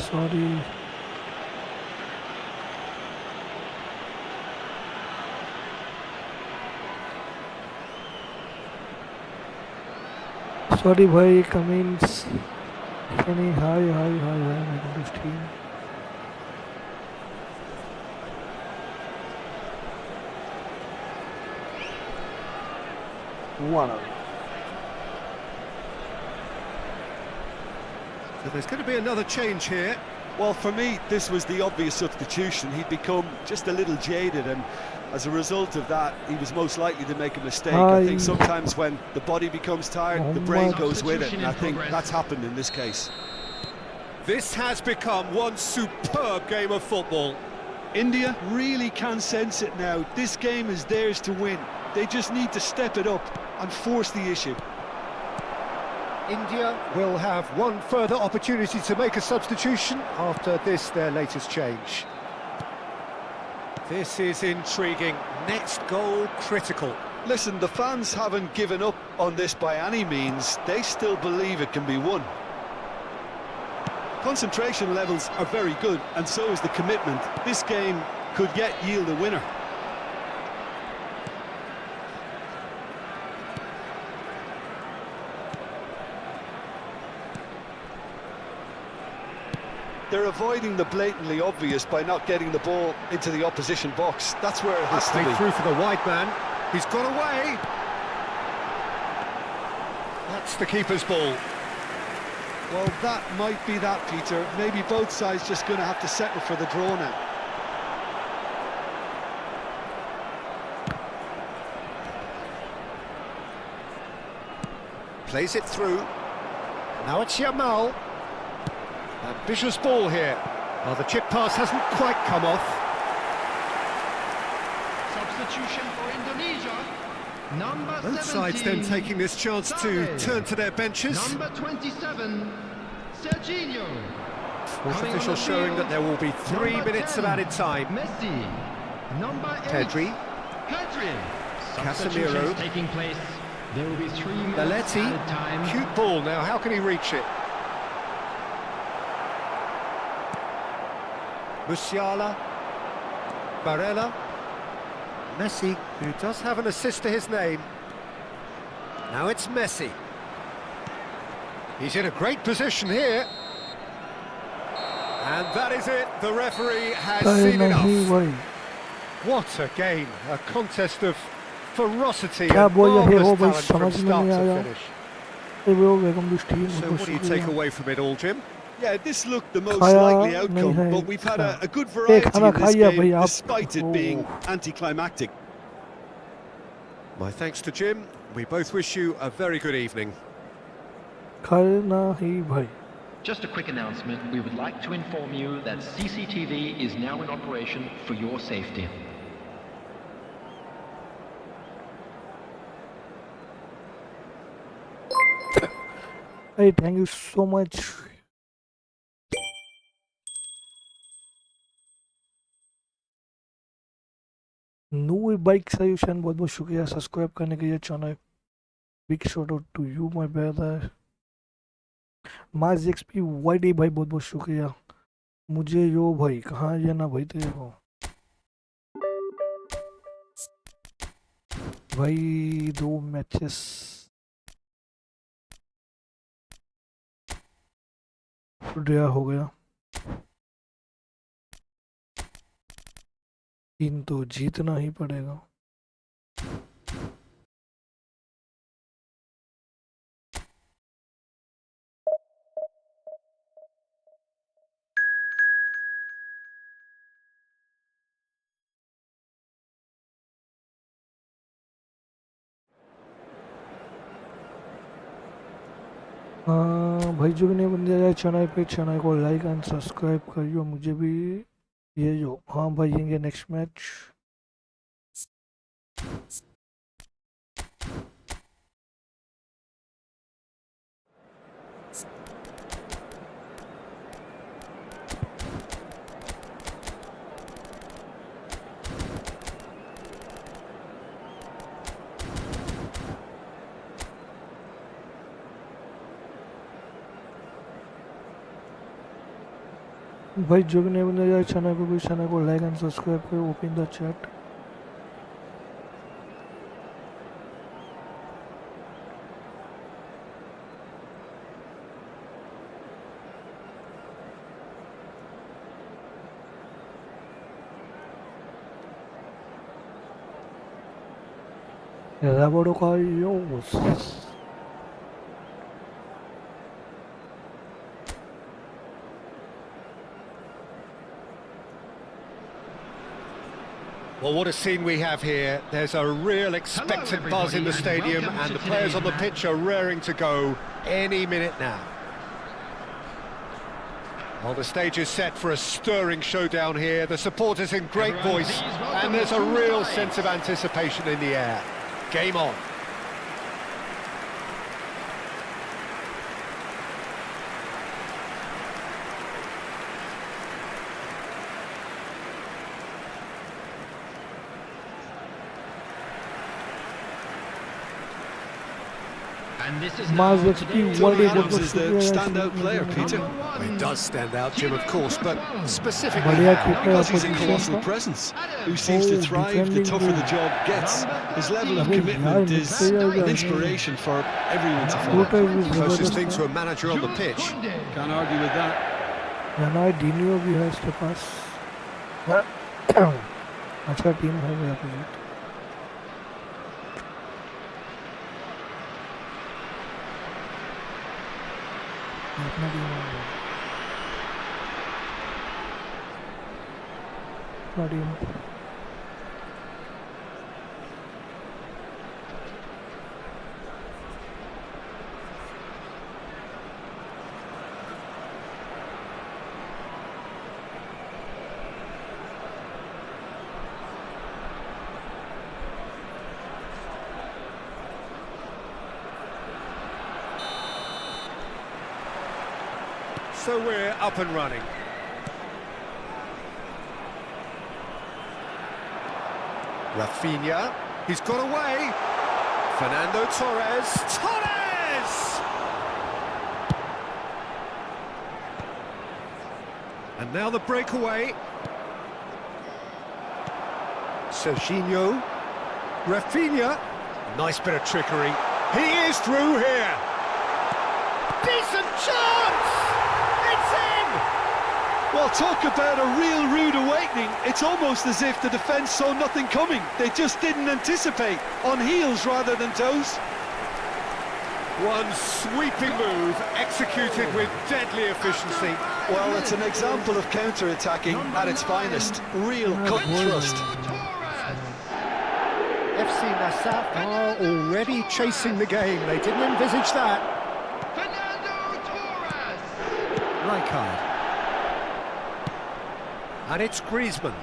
Sorry bhai, comments. Funny, hi, welcome to stream. Wow. So there's going to be another change here. Well, for me, this was the obvious substitution. He'd become just a little jaded, and as a result of that, he was most likely to make a mistake. I think sometimes when the body becomes tired, the brain goes with it, and I think that's happened in this case. This has become one superb game of football. India really can sense it now. This game is theirs to win. They just need to step it up and force the issue. India will have one further opportunity to make a substitution after this, their latest change. This is intriguing. Next goal critical. Listen, the fans haven't given up on this by any means. They still believe it can be won. Concentration levels are very good, and so is the commitment. This game could yet yield a winner. They're avoiding the blatantly obvious by not getting the ball into the opposition box. That's where it has to be. Through for the wide man. He's got away. That's the keeper's ball. Well, that might be that, Peter. Maybe both sides just going to have to settle for the draw now. Plays it through. Now it's Yamal. Ambitious ball here. Well, the chip pass hasn't quite come off. Substitution for Indonesia. Number 17. Both sides then taking this chance to turn to their benches. Number 27, Serginho. Fourth official showing that there will be 3 minutes of added time. Messi. Number 8. Pedri. Substitutions Casemiro. taking place. There will be 3 minutes Belletti. added time. Cute ball now. How can he reach it? Musiala. Barella. Messi, who does have an assist to his name. Now it's Messi. He's in a great position here. And that is it. The referee has seen enough. What a game. A contest of ferocity and marvellous talent from start to finish. Hey bro, welcome to stream. So what do you take away from it all, Jim? Yeah, this looked the most likely outcome, but we've had a good variety in this game, despite it being anticlimactic. My thanks to Jim. We both wish you a very good evening. Just a quick announcement. We would like to inform you that CCTV is now in operation for your safety. Hey, thank you so much. No bike suggestion बहुत बहुत शुक्रिया subscribe करने के लिए channel big shout out to you my brother Maaz XP YD भाई बहुत बहुत शुक्रिया मुझे यो भाई कहाँ ये ना भाई तेरे को भाई 2 मैचेस ड्रा हो गया, 3 तो जीतना ही पड़ेगा। हाँ भाई, जो भी नहीं बन जाए चैनल को लाइक एंड सब्सक्राइब करियो, मुझे भी ये जो हाँ भाई ये नेक्स्ट मैच भाई, जो भी नहीं बन जाए चैनल को लाइक एंड सब्सक्राइब करो, open the chat. Well, what a scene we have here. There's a real expectant buzz in the stadium, and the players on the pitch are raring to go any minute now. Well, the stage is set for a stirring showdown here. The supporters in great voice, and there's a real sense of anticipation in the air. Game on. And this is Tony Adams is the standout player, Peter. Well, he does stand out, Jim, of course, but specifically because he's a colossal presence who seems to thrive the tougher the job gets. His level of commitment is an inspiration for everyone to follow. Closest thing to a manager on the pitch. Can't argue with that. भी है इसके पास, अच्छा team है मेरा opposite. अपना team है, अपना team. So we're up and running. Rafinha, he's got away. Fernando Torres. And now the breakaway. Serginho. Rafinha. Nice bit of trickery. He is through here. Decent chance! It's in! Well, talk about a real rude awakening. It's almost as if the defence saw nothing coming. They just didn't anticipate, on heels rather than toes. One sweeping move, executed with deadly efficiency. Well, it's an example of counter-attacking at its finest. Real cut and thrust. FC Nassau are already chasing the game. They didn't envisage that. Rijkaard. And it's Griezmann.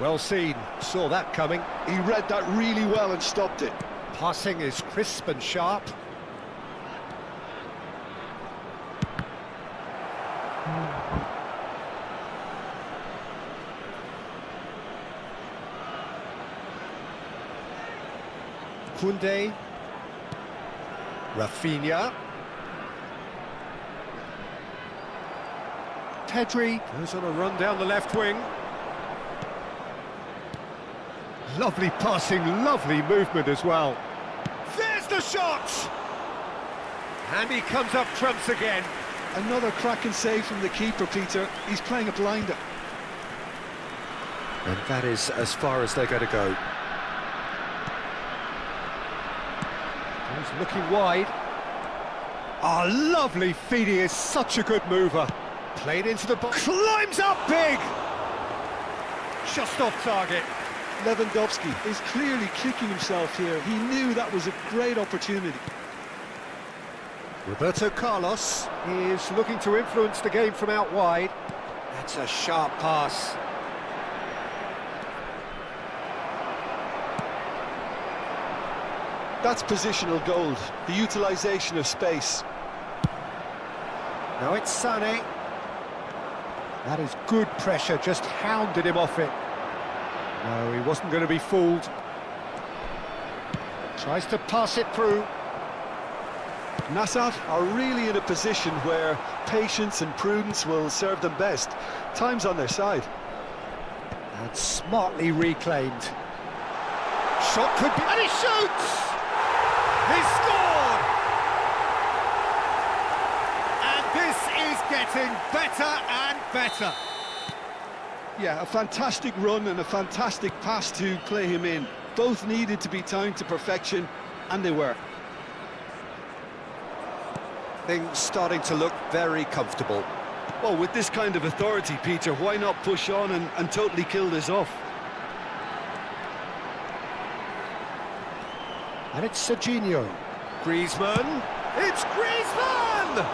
Well seen, saw that coming. He read that really well and stopped it. Passing is crisp and sharp. Koundé. Rafinha. Pedri goes on a run down the left wing. Lovely passing, lovely movement as well. There's the shot! And he comes up trumps again. Another cracking save from the keeper, Peter. He's playing a blinder. And that is as far as they're going to go. He's looking wide. Ah, lovely feed, he is such a good mover. Played into the box, climbs up big! Just off target. Lewandowski is clearly kicking himself here. He knew that was a great opportunity. Roberto Carlos is looking to influence the game from out wide. That's a sharp pass. That's positional gold, the utilisation of space. Now it's Sané. That is good pressure, just hounded him off it. No, he wasn't going to be fooled. Tries to pass it through. Nassaf are really in a position where patience and prudence will serve them best. Time's on their side. And smartly reclaimed. Shot could be... and he shoots! He scored! And this is getting better and better. Yeah, a fantastic run and a fantastic pass to play him in. Both needed to be timed to perfection, and they were. Things starting to look very comfortable. Well, with this kind of authority, Peter, why not push on and totally kill this off? And it's Serginho. Griezmann. It's Griezmann!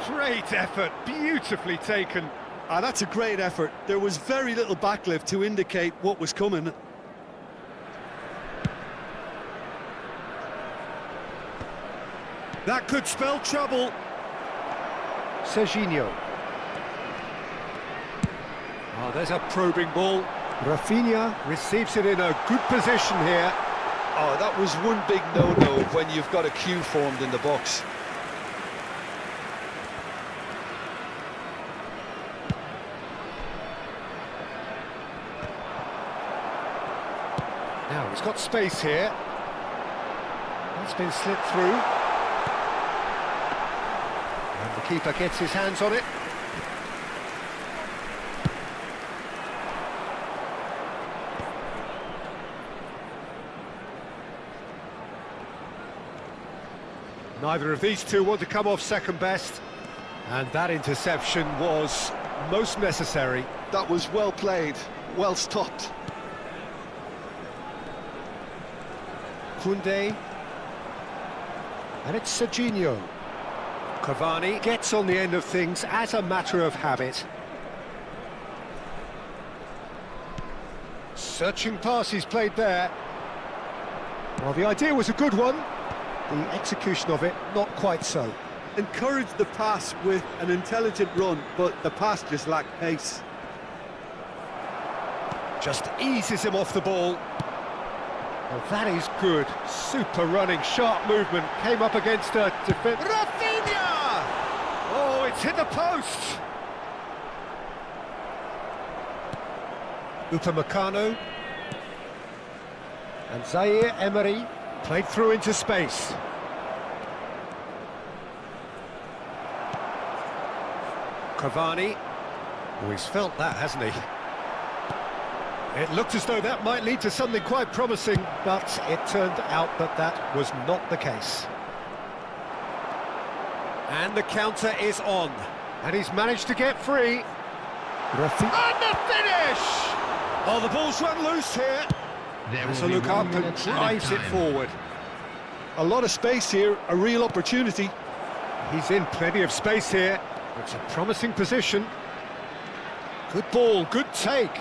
Great effort, beautifully taken. Ah, that's a great effort. There was very little backlift to indicate what was coming. That could spell trouble. Serginho. Oh, there's a probing ball. Rafinha receives it in a good position here. Oh, that was one big no-no when you've got a queue formed in the box. Now, he's got space here. That's been slipped through. And the keeper gets his hands on it. Neither of these two want to come off second best. And that interception was most necessary. That was well played, well stopped. Koundé. And it's Serginho. Cavani gets on the end of things as a matter of habit. Searching pass he's played there. Well, the idea was a good one. The execution of it, not quite so. Encouraged the pass with an intelligent run, but the pass just lacked pace. Just eases him off the ball. Well, that is good. Super running, sharp movement. Came up against a defence. Rafinha! Oh, it's hit the post. Upamecano. And Zaire Emery played through into space. Cavani. Oh, he's felt that, hasn't he? It looked as though that might lead to something quite promising, but it turned out that that was not the case. And the counter is on. And he's managed to get free. And the finish! Oh, the ball's run loose here. So look up and drives it forward. A lot of space here, a real opportunity. He's in plenty of space here. It's a promising position. Good ball, good take.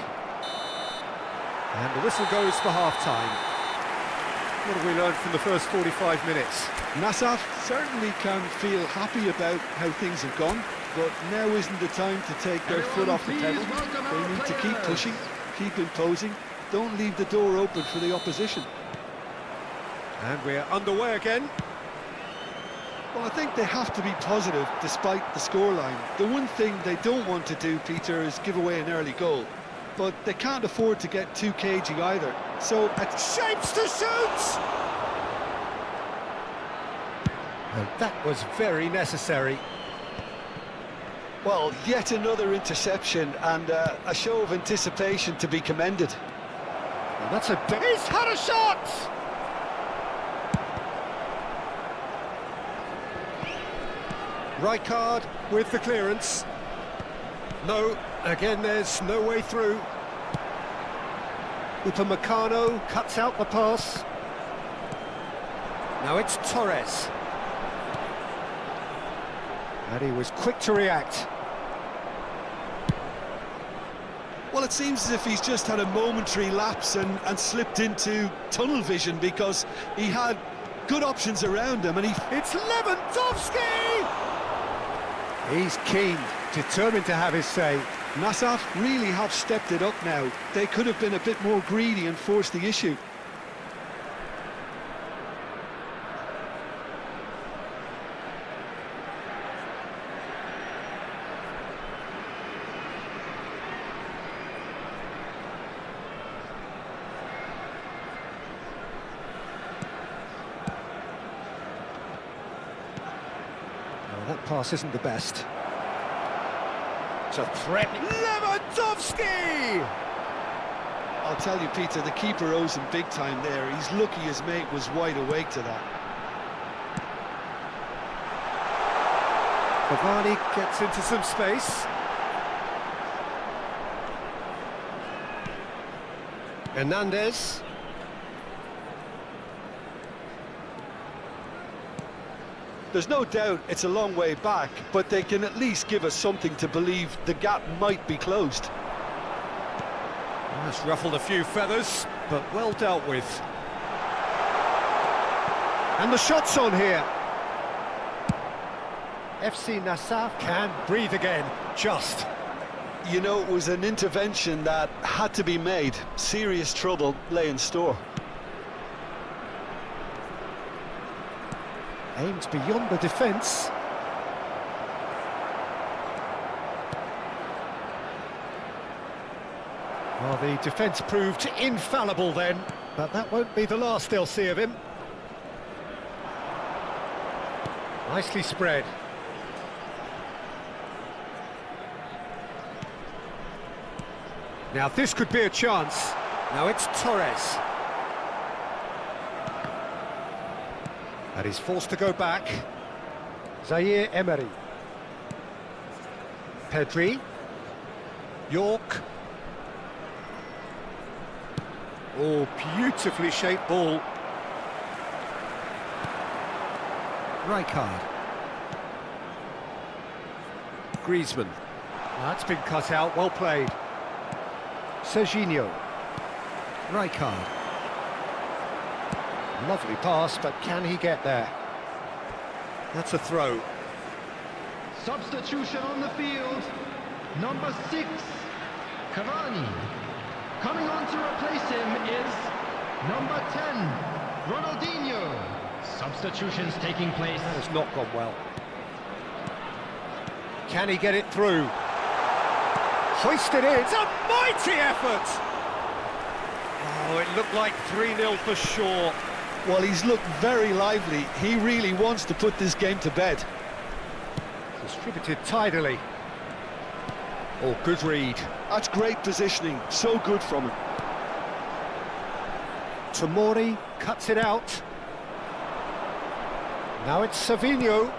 And the whistle goes for half-time. What have we learned from the first 45 minutes? Nassaf certainly can feel happy about how things have gone, but now isn't the time to take their foot off the pedal. They need to keep pushing, keep imposing. Don't leave the door open for the opposition. And we're underway again. Well, I think they have to be positive despite the scoreline. The one thing they don't want to do, Peter, is give away an early goal. But they can't afford to get too cagey either. So, Shapes to shoot! And that was very necessary. well, yet another interception and a show of anticipation to be commended. And that's a... He's had a shot! Rijkaard with the clearance. No, again there's no way through. Upamecano cuts out the pass. Now it's Torres. And he was quick to react. Well, it seems as if he's just had a momentary lapse and slipped into tunnel vision, because he had good options around him and he... It's Lewandowski! He's keen, determined to have his say. Nassaf really have stepped it up now. They could have been a bit more greedy and forced the issue. That pass isn't the best. It's a threat. Lewandowski! I'll tell you, Peter, the keeper owes him big time there. He's lucky his mate was wide awake to that. Cavani gets into some space. Hernandez. There's no doubt it's a long way back, but they can at least give us something to believe the gap might be closed. That's ruffled a few feathers, but well dealt with. And the shot's on here. FC Nassaf can breathe again, just. You know, it was an intervention that had to be made. Serious trouble lay in store. Aims beyond the defence. Well, the defence proved infallible then, but that won't be the last they'll see of him. Nicely spread. Now this could be a chance. Now it's Torres. And he's forced to go back. Zaire Emery. Pedri. York. Oh, beautifully shaped ball. Rijkaard. Griezmann. That's been cut out, well played. Serginho. Rijkaard. Lovely pass, but can he get there? That's a throw. Substitution on the field. Number 6, Cavani. Coming on to replace him is number 10, Ronaldinho. Substitutions taking place. That has not gone well. Can he get it through? Hoisted in. It's a mighty effort! Oh, it looked like 3-0 for sure. Well, he's looked very lively. He really wants to put this game to bed. Distributed tidily. Oh, good read. That's great positioning. So good from him. Tomori cuts it out. Now it's Savinho.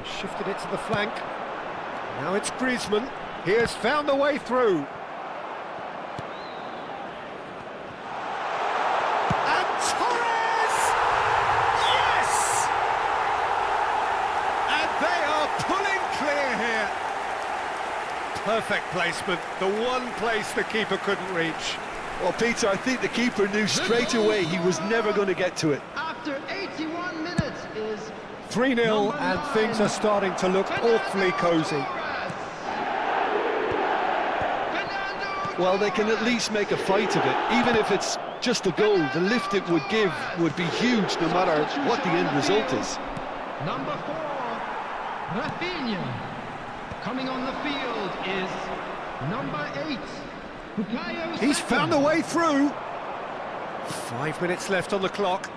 Shifted it to the flank. Now it's Griezmann. He has found the way through. And Torres! Yes! And they are pulling clear here. Perfect placement. The one place the keeper couldn't reach. Well, Peter, I think the keeper knew straight away he was never going to get to it. After 81 minutes is 3-0 and things are starting to look awfully cosy. Well, they can at least make a fight of it. Even if it's just a goal, the lift it would give would be huge no matter what the end result is. Number 4, Rafinha. Coming on the field is number 8, Bukayo He's Saka. found a way through. 5 minutes left on the clock.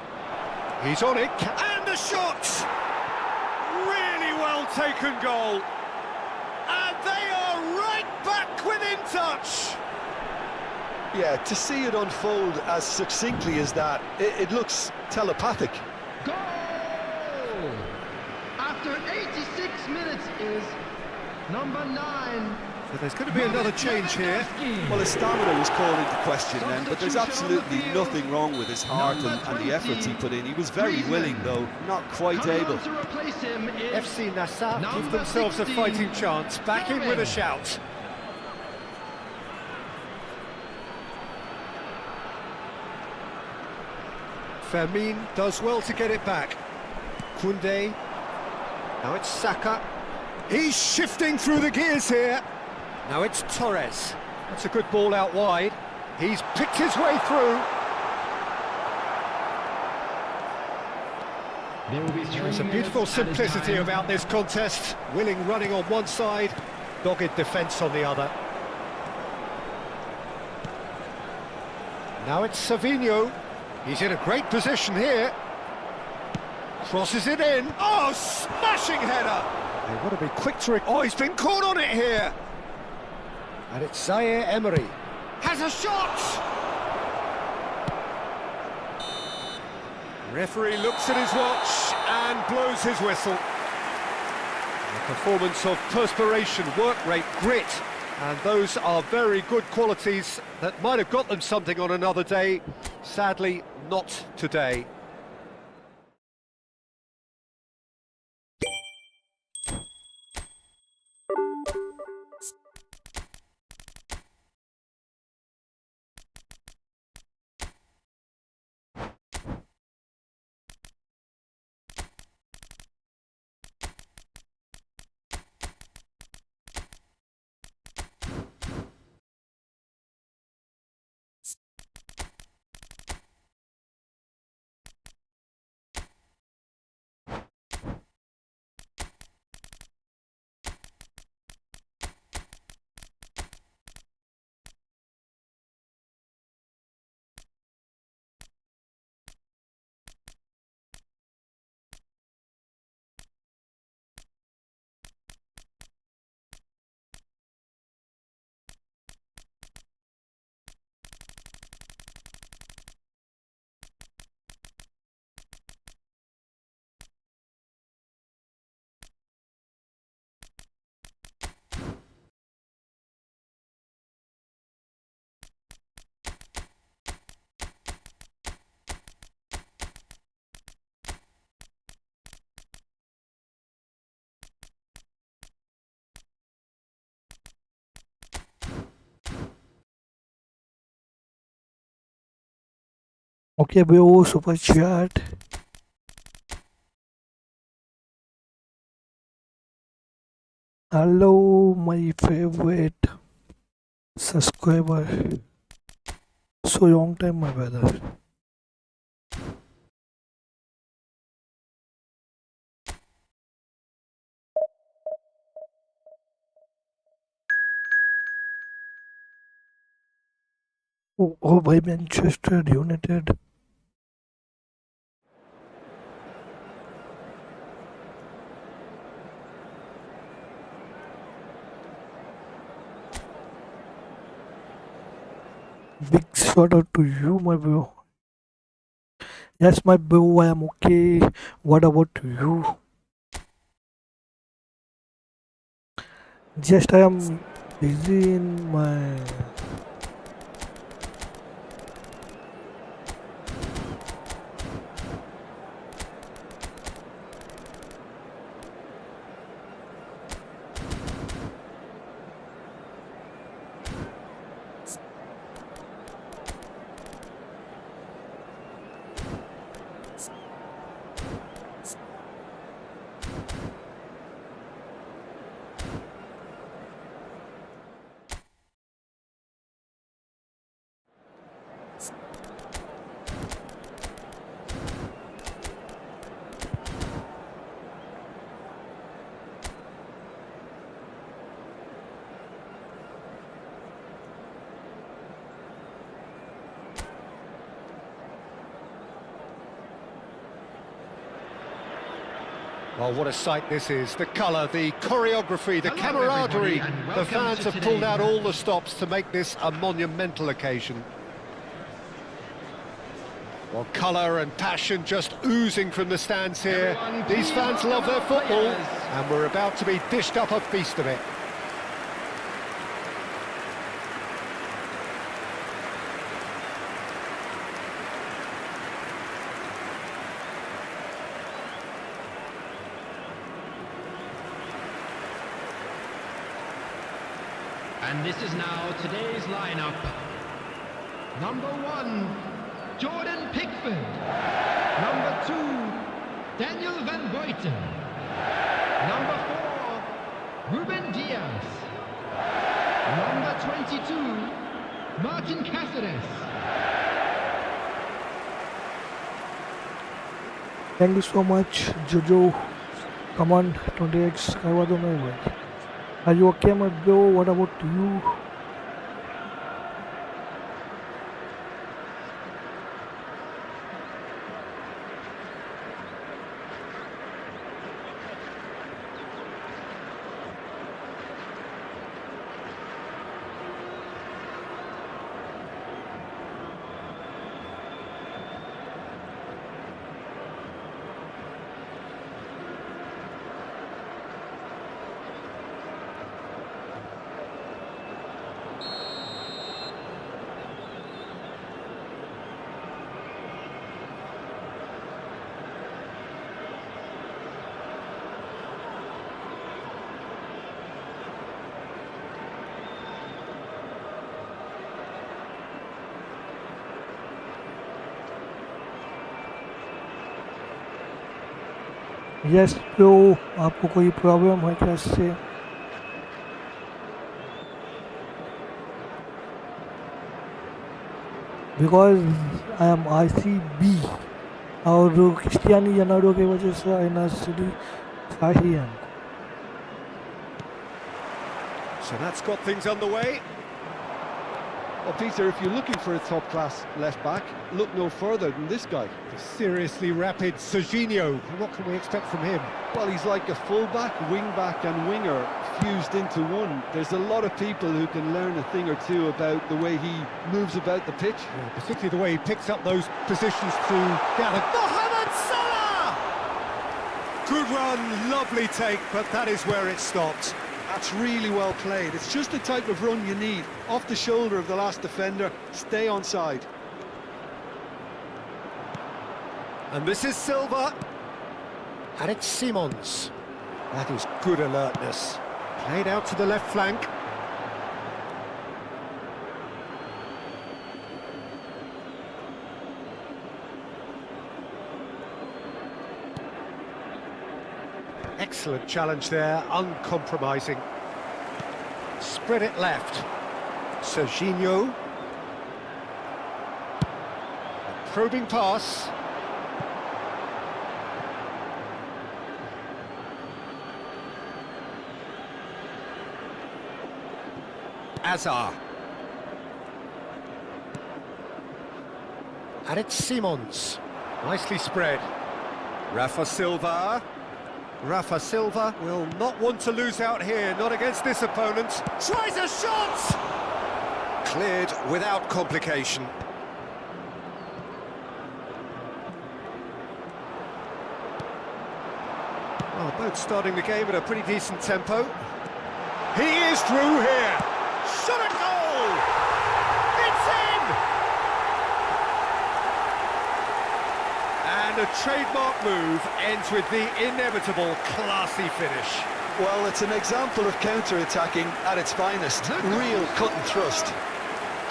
He's on it, and the shot! Really well taken goal. And they are right back within touch. Yeah, to see it unfold as succinctly as that, it looks telepathic. Goal! After 86 minutes is number 9. So there's going to be another change here. Well, his stamina was called into question then, but there's absolutely nothing wrong with his heart and the efforts he put in. He was very willing, though, not quite Coming able. on to replace him is FC Nassau give number themselves a 16, fighting chance. Back in with a Sarri. shout. Fermin does well to get it back. Koundé. Now it's Saka. He's shifting through the gears here. Now it's Torres. That's a good ball out wide. He's picked his way through. There will be 3 There's a minutes beautiful added simplicity time. about this contest. Willing running on one side, dogged defence on the other. Now it's Savinho. He's in a great position here. Crosses it in. Oh, smashing header! They've got to be quick to... Oh, he's been caught on it here. And it's Zaire Emery. Has a shot! Referee looks at his watch and blows his whistle. A performance of perspiration, work rate, grit, and those are very good qualities that might have got them something on another day. Sadly, not today. Okay, bro, super chat. Hello, my favorite subscriber. So long time, my brother. Oh, by Manchester United. Big shout out to you, my bro. Yes, my bro, I am okay. What about you? Just I am busy in my Well, what a sight this is. The colour, the choreography, the camaraderie. The fans have pulled out all the stops to make this a monumental occasion. Well, colour and passion just oozing from the stands here. These fans love their football, and we're about to be dished up a feast of it. And this is now today's lineup. Number 1, Jordan Pickford. Number 2, Daniel Van Buiten. Number 4, Ruben Diaz. Number 22, Martin Cáceres. Thank you so much, Jojo. Come on, 20x. करवा दो मेरे भाई. Are you okay, my bro? What about you? Yes bro, आपको कोई problem है क्या इससे? Because I am ICB और क्रिस्टियानो रोनाल्डो की वजह से आई ना सिटी ही है. So that's got things underway. Well, Peter, if you're looking for a top-class left-back, look no further than this guy. The seriously rapid Serginho. What can we expect from him? Well, he's like a full-back, wing-back and winger fused into one. There's a lot of people who can learn a thing or two about the way he moves about the pitch. Yeah, particularly the way he picks up those positions to gather. Mohammed Salah! Good run, lovely take, but that is where it stopped. That's really well played. It's just the type of run you need. Off the shoulder of the last defender, stay onside. And this is Silva. And it's Simons. That is good alertness. Played out to the left flank. Excellent challenge there, uncompromising. Spread it left. Serginho. A probing pass. Azar. And it's Simons. Nicely spread. Rafa Silva. Rafa Silva will not want to lose out here, not against this opponent. Tries a shot! Cleared without complication. Well, both starting the game at a pretty decent tempo. He is through here! Shot a goal! It's in! And a trademark move ends with the inevitable classy finish. Well, it's an example of counter-attacking at its finest. Real cut and thrust.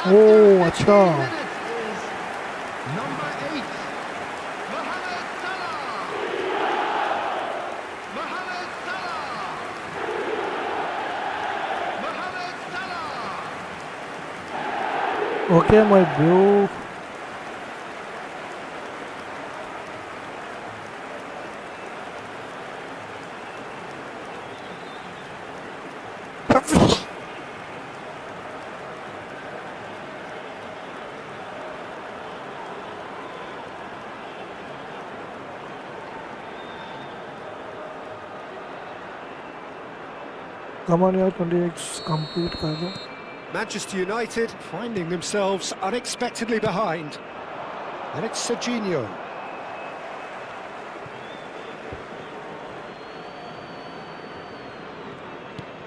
Oh, अच्छा. Number 8, Mohammed Salah. Mohammed Salah. Mohammed Salah. Okay, my bro. Come on यार 28 complete कर दो. Manchester United finding themselves unexpectedly behind. And it's Serginho.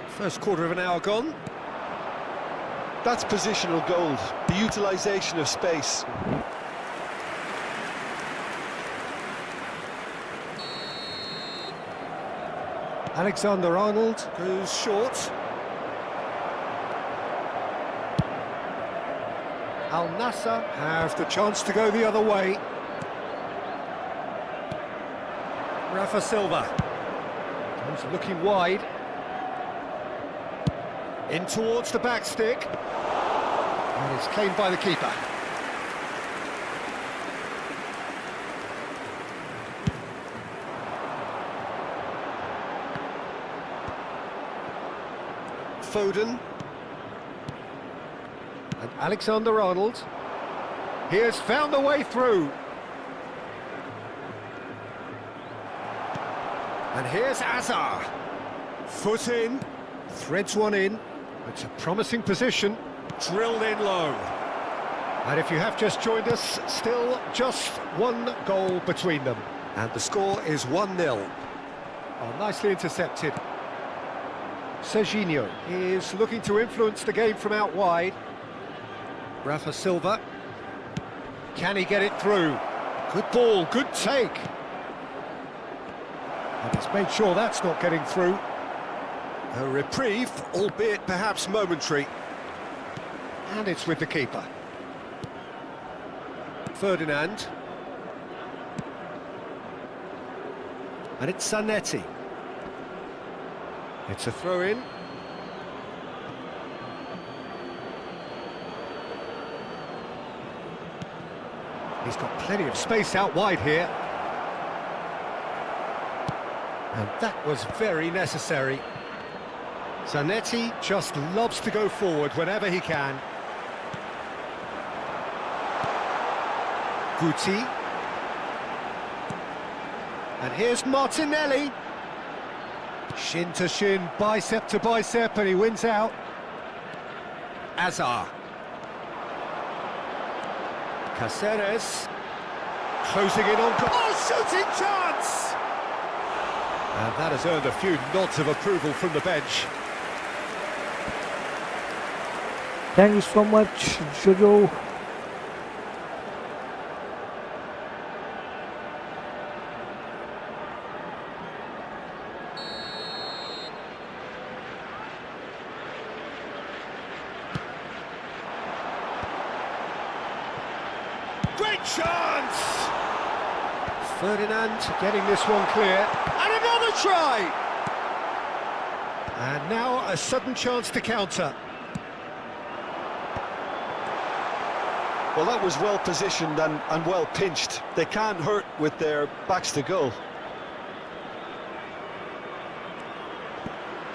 First quarter of an hour gone. That's positional gold, the utilisation of space. Alexander-Arnold goes short. Al Nassr have the chance to go the other way. Rafa Silva. He's looking wide. In towards the back stick. And it's claimed by the keeper. Foden. And Alexander-Arnold. He has found the way through. And here's Azar. Foot in. Threads one in. It's a promising position. Drilled in low. And if you have just joined us, still just one goal between them. And the score is 1-0. Oh, nicely intercepted. Serginho is looking to influence the game from out wide. Rafa Silva. Can he get it through? Good ball, good take. And he's made sure that's not getting through. A reprieve, albeit perhaps momentary. And it's with the keeper. Ferdinand. And it's Zanetti. It's a throw-in. He's got plenty of space out wide here. And that was very necessary. Zanetti just loves to go forward whenever he can. Guti. And here's Martinelli. Shin to shin, bicep to bicep, and he wins out. Azar. Caceres. Closing in on... Oh, shooting chance! And that has earned a few nods of approval from the bench. Thank you so much, Jojo. Great chance! Ferdinand getting this one clear. And another try! And now a sudden chance to counter. Well, that was well positioned and well pinched. They can't hurt with their backs to goal.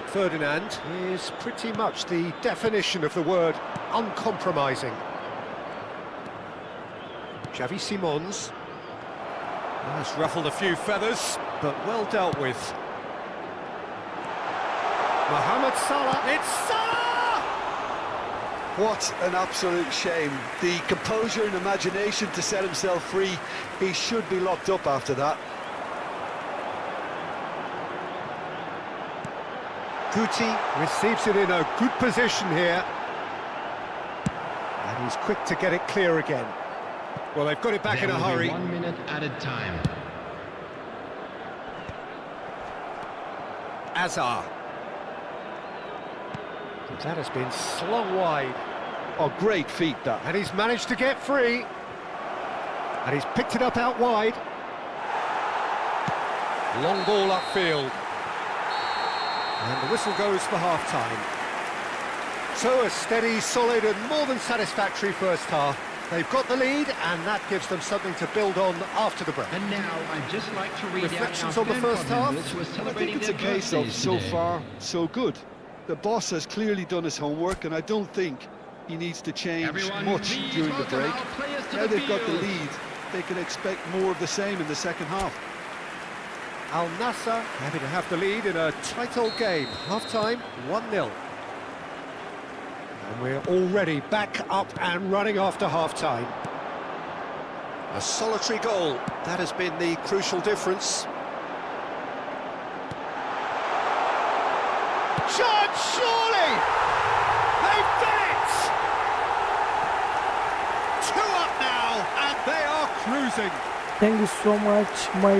Ferdinand is pretty much the definition of the word uncompromising. Xavi Simons has ruffled a few feathers, but well dealt with. Mohammed Salah, it's Salah! What an absolute shame. The composure and imagination to set himself free. He should be locked up after that. Guti receives it in a good position here. And he's quick to get it clear again. Well, they've got it back in a hurry. 1 minute added time. Azar. That has been slung wide. Oh, great feat, that. And he's managed to get free. And he's picked it up out wide. Long ball upfield. And the whistle goes for half-time. So a steady, solid and more than satisfactory first half. They've got the lead, and that gives them something to build on after the break. And now I'd just like to read Reflections out on the fan first club half? members who are I think celebrating it's a their case of birthdays so today. far, so good. The boss has clearly done his homework, and I don't think he needs to change Everyone, much please during the welcome break. our players to Now the they've got the field. lead, they can expect more of the same in the second half. Al Nassr happy to have the lead in a tight old game. Half-time, 1-0. And we're already back up and running after half-time. A solitary goal, that has been the crucial difference. Chance, surely! They've done it! 2 up now, and they are cruising. Thank you so much, my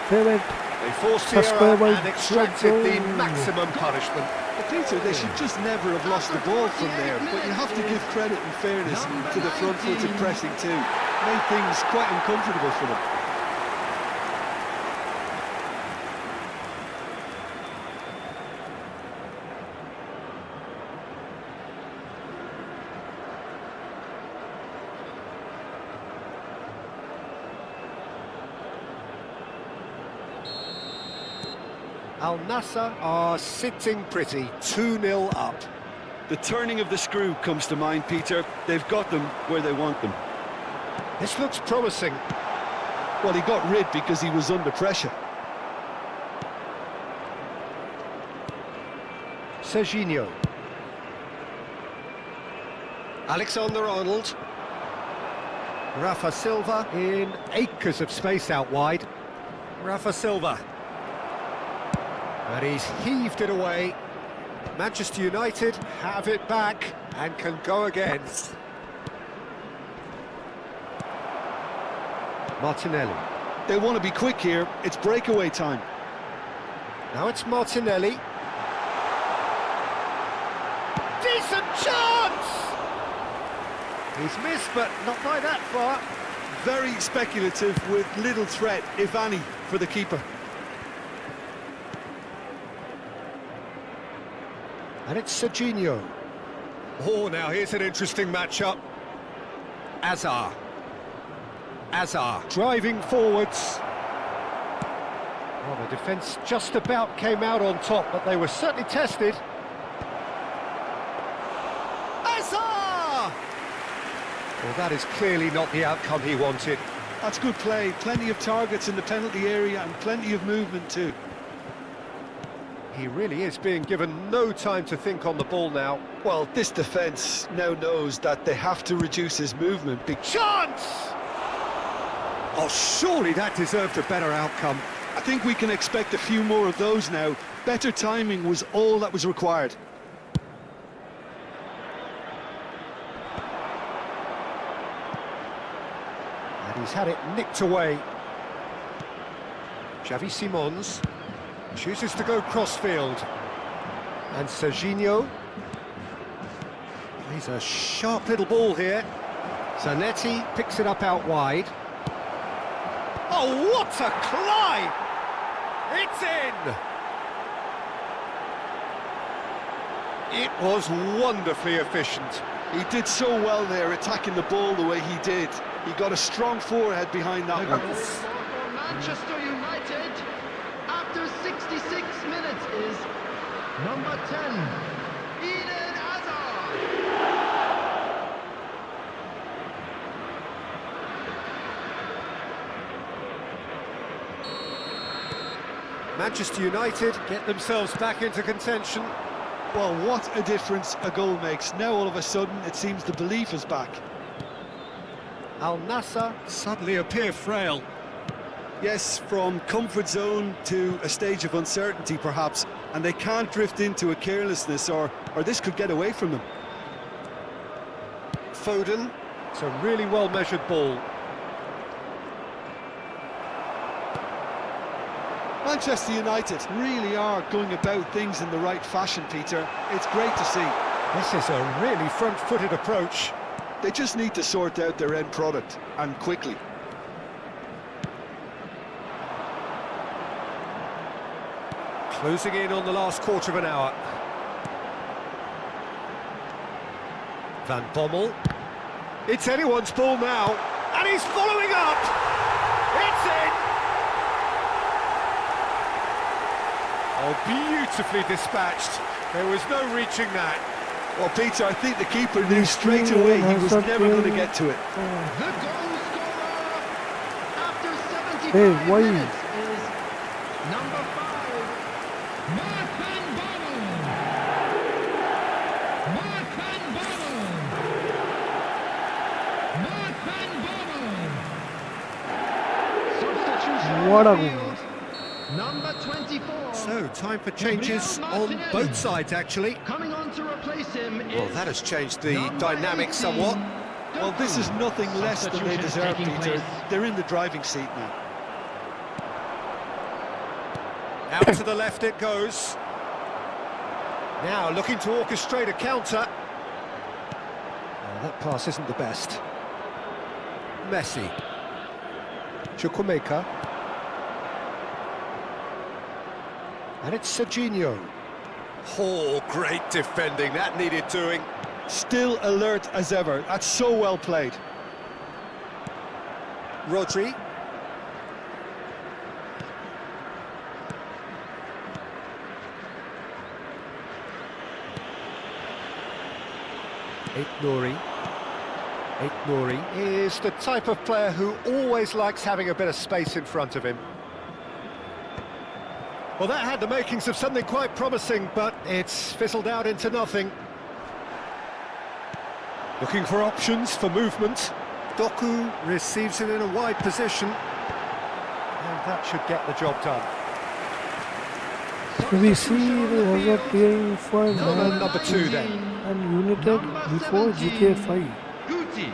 favorite They forced the subscriber error and extracted the Joe. maximum punishment. But Peter, they should just never have lost the ball from there, but you have to give credit and fairness to the front-footed pressing too. Made things quite uncomfortable for them. Al Nassr are sitting pretty, 2-0 up. The turning of the screw comes to mind, Peter. They've got them where they want them. This looks promising. Well, he got rid because he was under pressure. Serginho. Alexander-Arnold. Rafa Silva in acres of space out wide. Rafa Silva. And he's heaved it away. Manchester United have it back and can go again. Martinelli. They want to be quick here. It's breakaway time. Now it's Martinelli. Decent chance! He's missed, but not by that far. Very speculative with little threat, if any, for the keeper. And it's Serginho. Oh, now here's an interesting matchup. Azar. Azar driving forwards. Well, the defence just about came out on top, but they were certainly tested. Azar! Well, that is clearly not the outcome he wanted. That's good play. Plenty of targets in the penalty area and plenty of movement too. He really is being given no time to think on the ball now. Well, this defence now knows that they have to reduce his movement. Big Chance! Oh, surely that deserved a better outcome. I think we can expect a few more of those now. Better timing was all that was required. And he's had it nicked away. Xavi Simons chooses to go crossfield. And Serginho. He's a sharp little ball here. Zanetti picks it up out wide. Oh, what a climb! It's in! It was wonderfully efficient. He did so well there, attacking the ball the way he did. He got a strong forehead behind that one. For Manchester United, after 66 minutes, is number 10, Eden Hazard. Manchester United get themselves back into contention. Well, what a difference a goal makes. Now all of a sudden it seems the belief is back. Al Nassr suddenly appear frail. Yes, from comfort zone to a stage of uncertainty perhaps, and they can't drift into a carelessness or this could get away from them. Foden, it's a really well-measured ball. Manchester United really are going about things in the right fashion, Peter. It's great to see. This is a really front-footed approach. They just need to sort out their end product, and quickly. Closing in on the last quarter of an hour. Van Bommel. It's anyone's ball now, and he's following up! It's in! Oh, beautifully dispatched. There was no reaching that. Well, Peter, I think the keeper knew straight away he was never going to get to it. The goal scorer after 75 Hey, why? minutes is Number 5, Martin Bottle. Martin Bottle. Martin Bottle. Substitution What on a the goal. field. Number 24. So, time for changes Gabriel on Martinez. both sides, actually. Coming on to replace him is Well, that has changed the number dynamics 18. somewhat. Well, this is nothing less than they Substitution deserve, taking Peter. place. They're in the driving seat now. Out to the left it goes. Now looking to orchestrate a counter. Oh, that pass isn't the best. Messi. Chukwuemeka. And it's Serginho. Oh, great defending. That needed doing. Still alert as ever. That's so well played. Rodri. Nouri is the type of player who always likes having a bit of space in front of him. Well, that had the makings of something quite promising, but it's fizzled out into nothing. Looking for options for movement. Doku receives it in a wide position, and that should get the job done. We see there was a playing for Number 2 then. and United before GTA 5. Guti.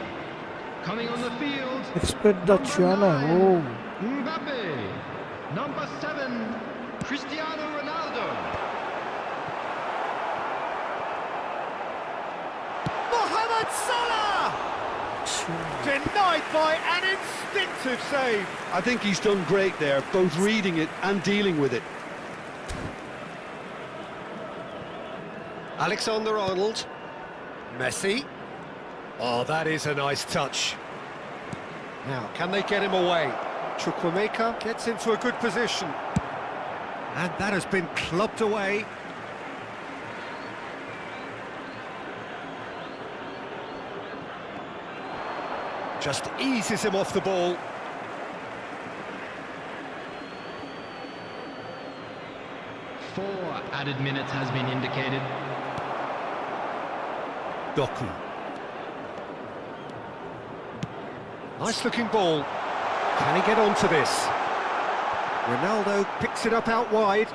Coming on the field, Expect the China. Oh, Mbappé. Number 7, Cristiano Ronaldo. Mohammed Salah! Denied by an instinctive save. I think he's done great there, both reading it and dealing with it. Alexander-Arnold. Messi. Oh, that is a nice touch. Now, can they get him away? Chukwuemeka gets into a good position. And that has been clubbed away. Just eases him off the ball. Four added minutes has been indicated. Doku. Nice looking ball. Can he get onto this? Ronaldo picks it up out wide.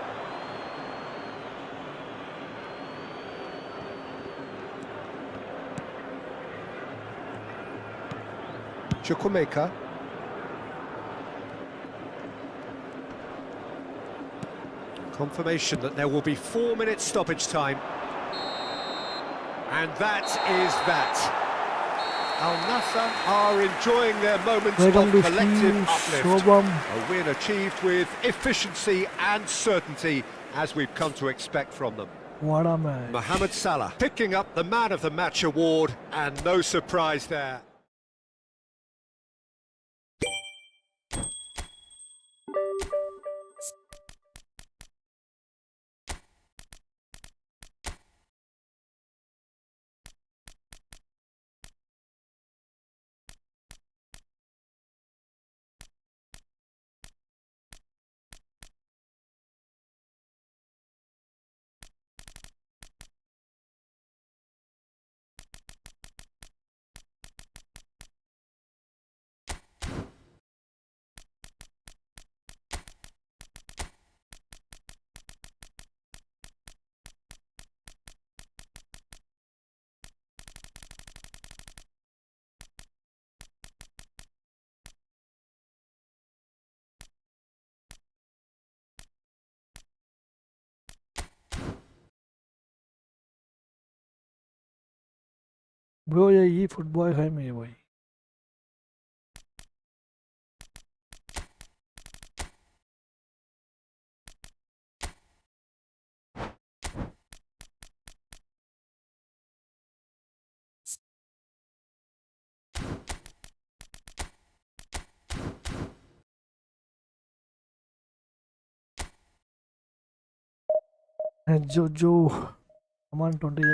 Chukwuemeka. Confirmation that there will be 4 minutes stoppage time. And that is that. Al Nassr are enjoying their moments welcome of to collective Steve uplift. Shobham. A win achieved with efficiency and certainty, as we've come to expect from them. What a match. Mohammed Salah picking up the Man of the Match award, and no surprise there. Bro, ये football है मेरे भाई. And Jojo, come on, 28.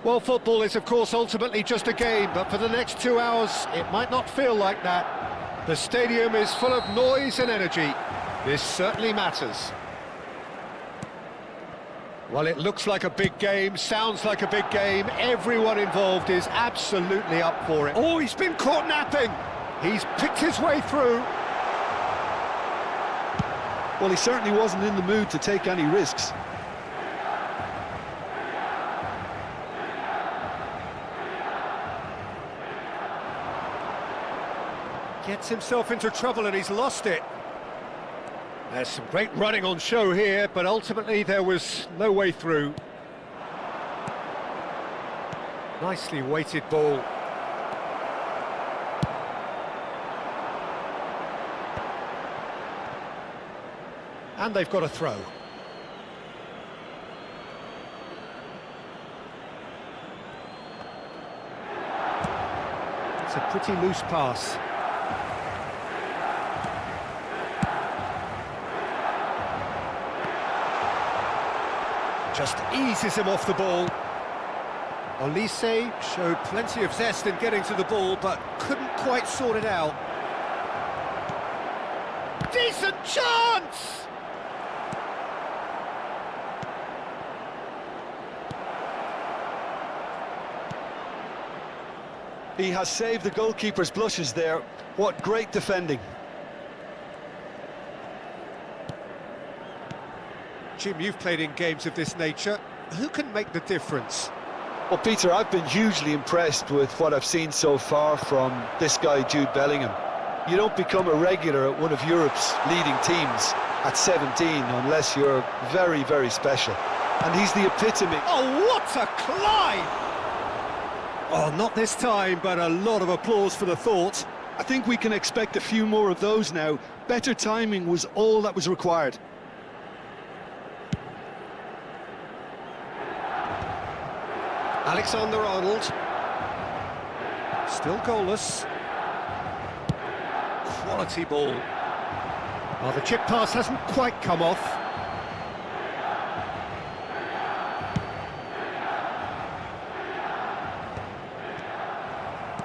Well, football is, of course, ultimately just a game, but for the next 2 hours, it might not feel like that. The stadium is full of noise and energy. This certainly matters. Well, it looks like a big game, sounds like a big game. Everyone involved is absolutely up for it. Oh, he's been caught napping. He's picked his way through. Well, he certainly wasn't in the mood to take any risks. Gets himself into trouble and he's lost it. There's some great running on show here, but ultimately there was no way through. Nicely weighted ball. And they've got a throw. It's a pretty loose pass. Just eases him off the ball. Olise showed plenty of zest in getting to the ball, but couldn't quite sort it out. Decent chance! He has saved the goalkeeper's blushes there. What great defending. Jim, you've played in games of this nature. Who can make the difference? Well, Peter, I've been hugely impressed with what I've seen so far from this guy, Jude Bellingham. You don't become a regular at one of Europe's leading teams at 17 unless you're very, very special. And he's the epitome. Oh, what a climb! Oh, not this time, but a lot of applause for the thought. I think we can expect a few more of those now. Better timing was all that was required. Alexander-Arnold. Still goalless. Quality ball. Oh, the chip pass hasn't quite come off.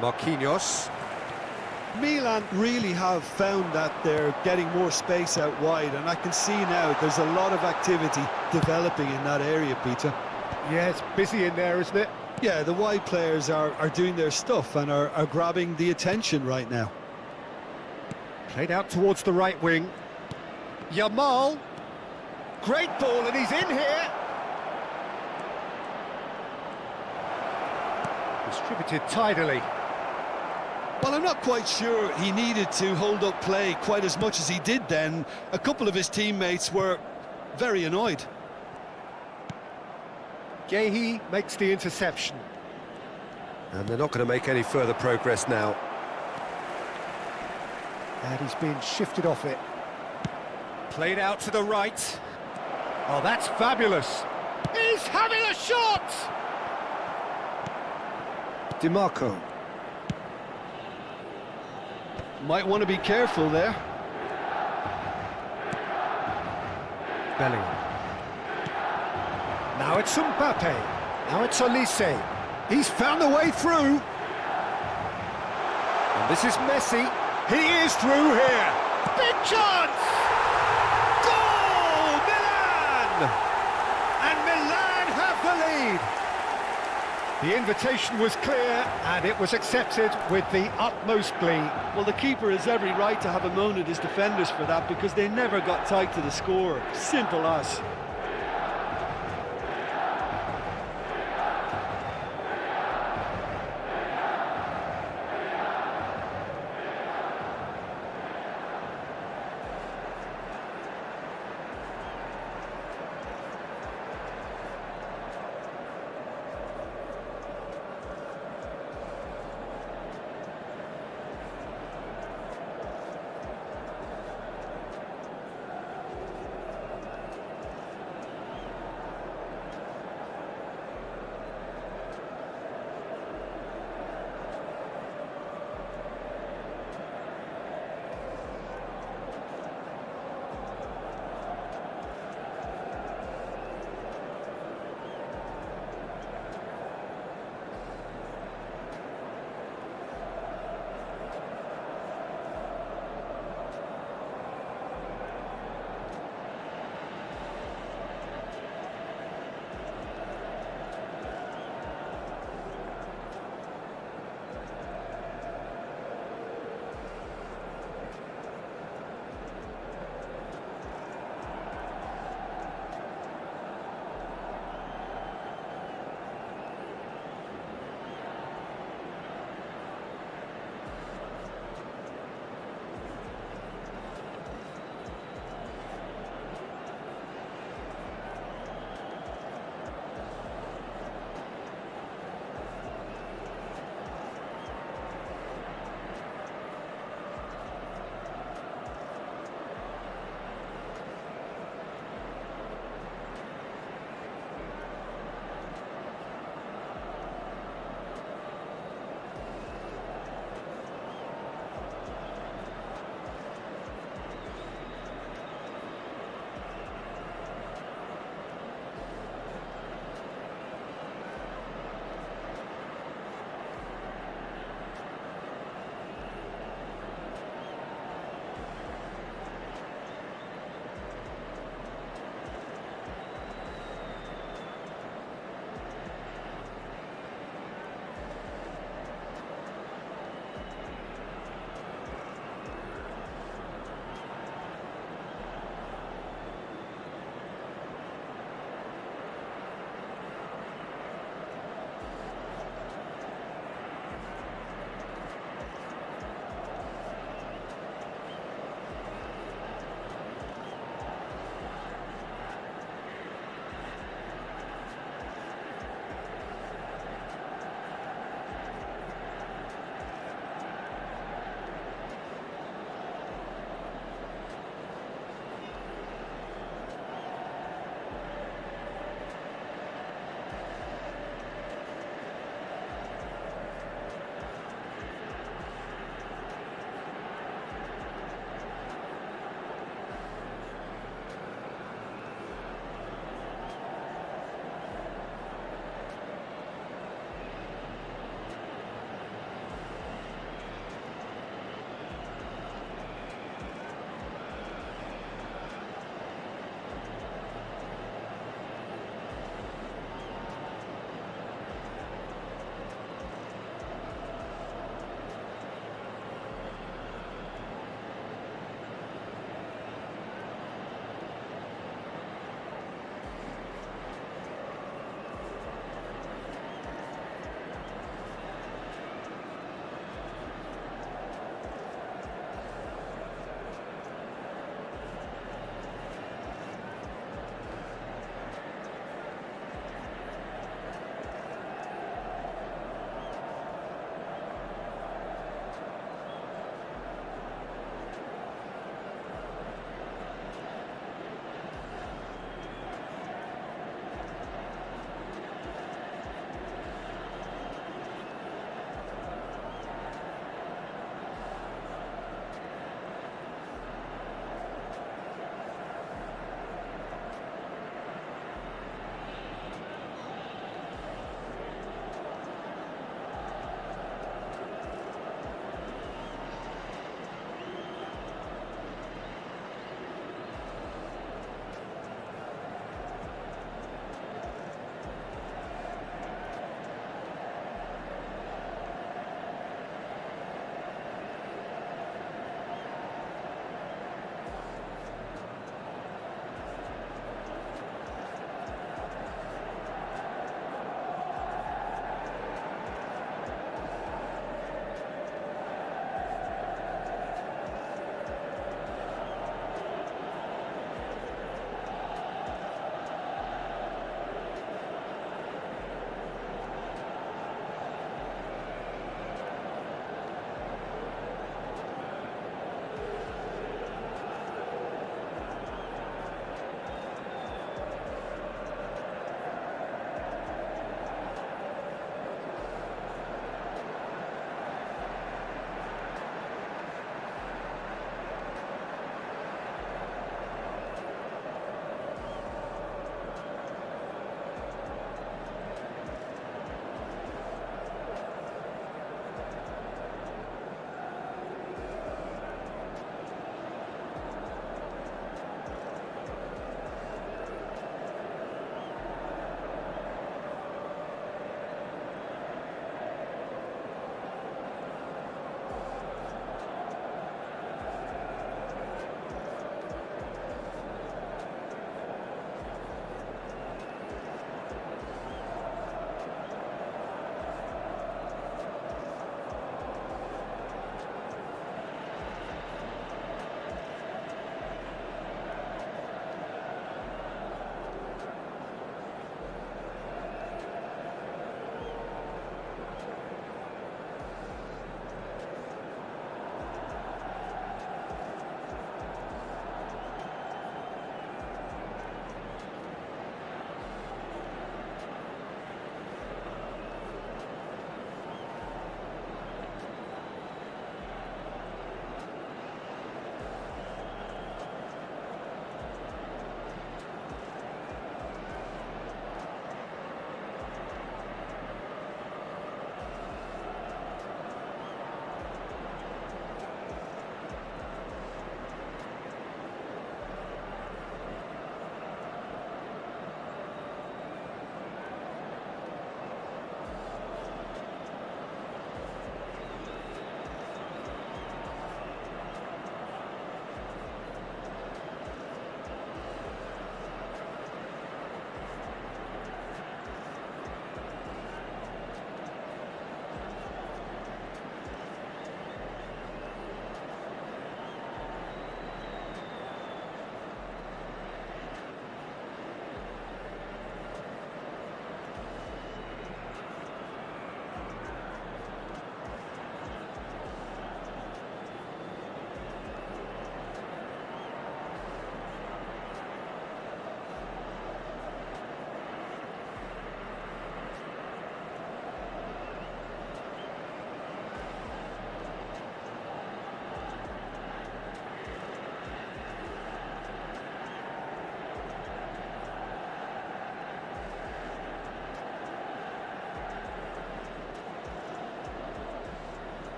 Marquinhos. Milan really have found that they're getting more space out wide, and I can see now there's a lot of activity developing in that area, Peter. Yeah, it's busy in there, isn't it? Yeah, the wide players are doing their stuff and are grabbing the attention right now. Played out towards the right wing. Yamal. Great ball, and he's in here. Distributed tidily. Well, I'm not quite sure he needed to hold up play quite as much as he did then. A couple of his teammates were very annoyed. Gehi makes the interception. And they're not going to make any further progress now. And he's been shifted off it. Played out to the right. Oh, that's fabulous. He's having a shot! DiMarco. Might want to be careful there. Bellingham. Now it's Mbappé. Now it's Olise. He's found a way through. And this is Messi. He is through here. Big chance! Goal! Milan! And Milan have the lead. The invitation was clear, and it was accepted with the utmost glee. Well, the keeper has every right to have a moan at his defenders for that because they never got tight to the score. Simple as.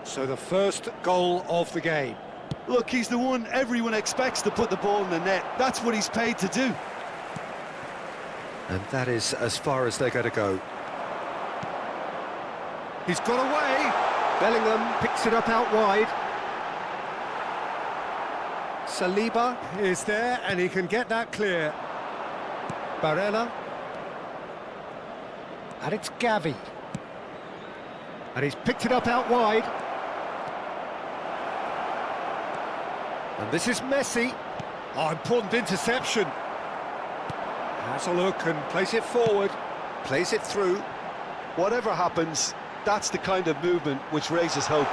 So the first goal of the game. Look, he's the one everyone expects to put the ball in the net. That's what he's paid to do. And that is as far as they're going to go. He's got away. Bellingham picks it up out wide. Saliba is there and he can get that clear. Barella. And it's Gavi. And he's picked it up out wide. And this is Messi. Oh, important interception. Has a look and plays it forward. Plays it through. Whatever happens, that's the kind of movement which raises hope.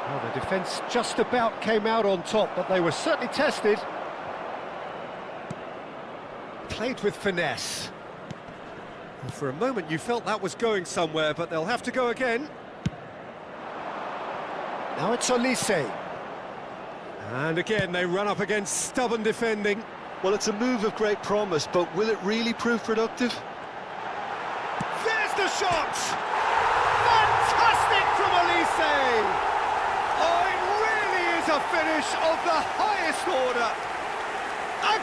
Well, the defence just about came out on top, but they were certainly tested. Played with finesse. And for a moment you felt that was going somewhere, but they'll have to go again. Now it's Olise. And again they run up against stubborn defending. Well, it's a move of great promise, but will it really prove productive? There's the shot! Fantastic from Olise! Oh, it really is a finish of the highest order.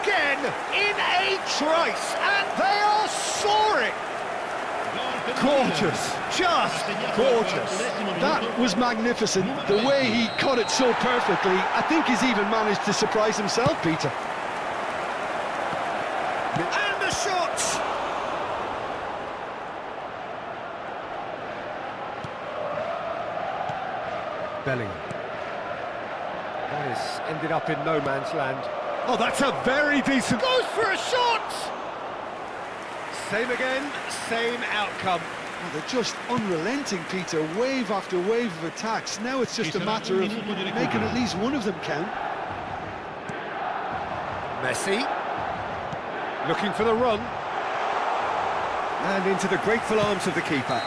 Again, in a trice, and they are soaring! Gorgeous, just gorgeous. That was magnificent. The way he cut it so perfectly, I think he's even managed to surprise himself, Peter. And the shot! Bellingham. That has ended up in no man's land. Oh, that's a very decent... Goes for a shot! Same again, same outcome. Well, they're just unrelenting, Peter. Wave after wave of attacks. Now it's just a matter of making at least one of them count. Messi. Looking for the run. And into the grateful arms of the keeper.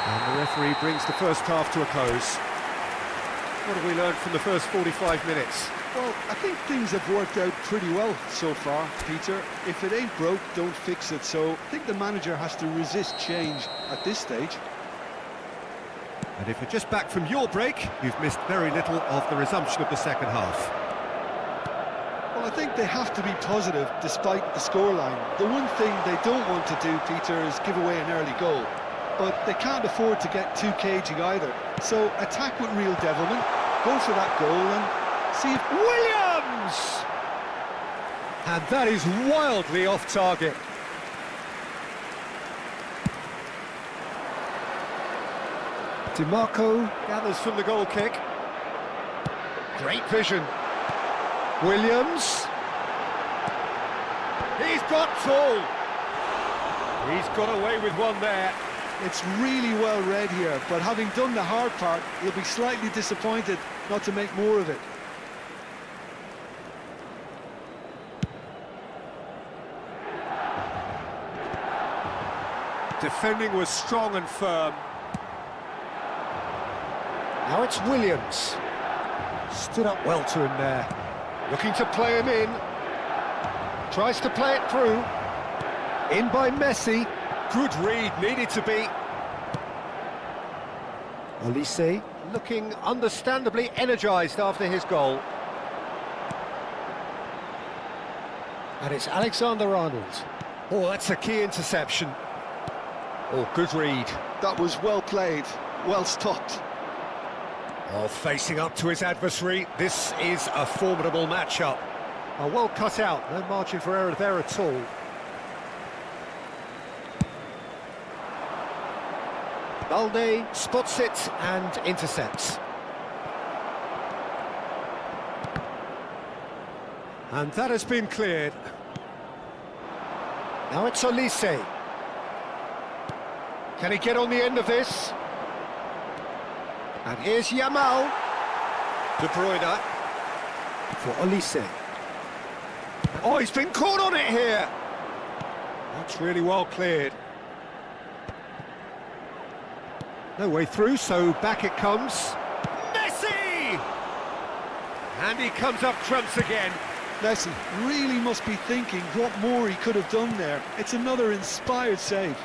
And the referee brings the first half to a close. What have we learned from the first 45 minutes? Well, I think things have worked out pretty well so far, Peter. If it ain't broke, don't fix it. So I think the manager has to resist change at this stage. And if you're just back from your break, you've missed very little of the resumption of the second half. Well, I think they have to be positive despite the scoreline. The one thing they don't want to do, Peter, is give away an early goal. But they can't afford to get too cagey either. So attack with real devilment, go for that goal and see if... Williams! And that is wildly off target. DiMarco gathers from the goal kick. Great vision. Williams. He's got full. He's got away with one there. It's really well read here, but having done the hard part, he'll be slightly disappointed not to make more of it. Defending was strong and firm. Now it's Williams. Stood up well to him there. Looking to play him in. Tries to play it through. In by Messi. Good read, needed to be. Olise looking understandably energised after his goal. And it's Alexander-Arnold. Oh, that's a key interception. Oh, good read. That was well played, well stopped. Oh, facing up to his adversary. This is a formidable matchup. Oh, well cut out, no margin for error there at all. Balde spots it and intercepts. And that has been cleared. Now it's Olise. Can he get on the end of this? And here's Yamal. De Bruyne. For Olise. Oh, he's been caught on it here. That's really well cleared. No way through, so back it comes. Messi! And he comes up trumps again. Messi really must be thinking what more he could have done there. It's another inspired save.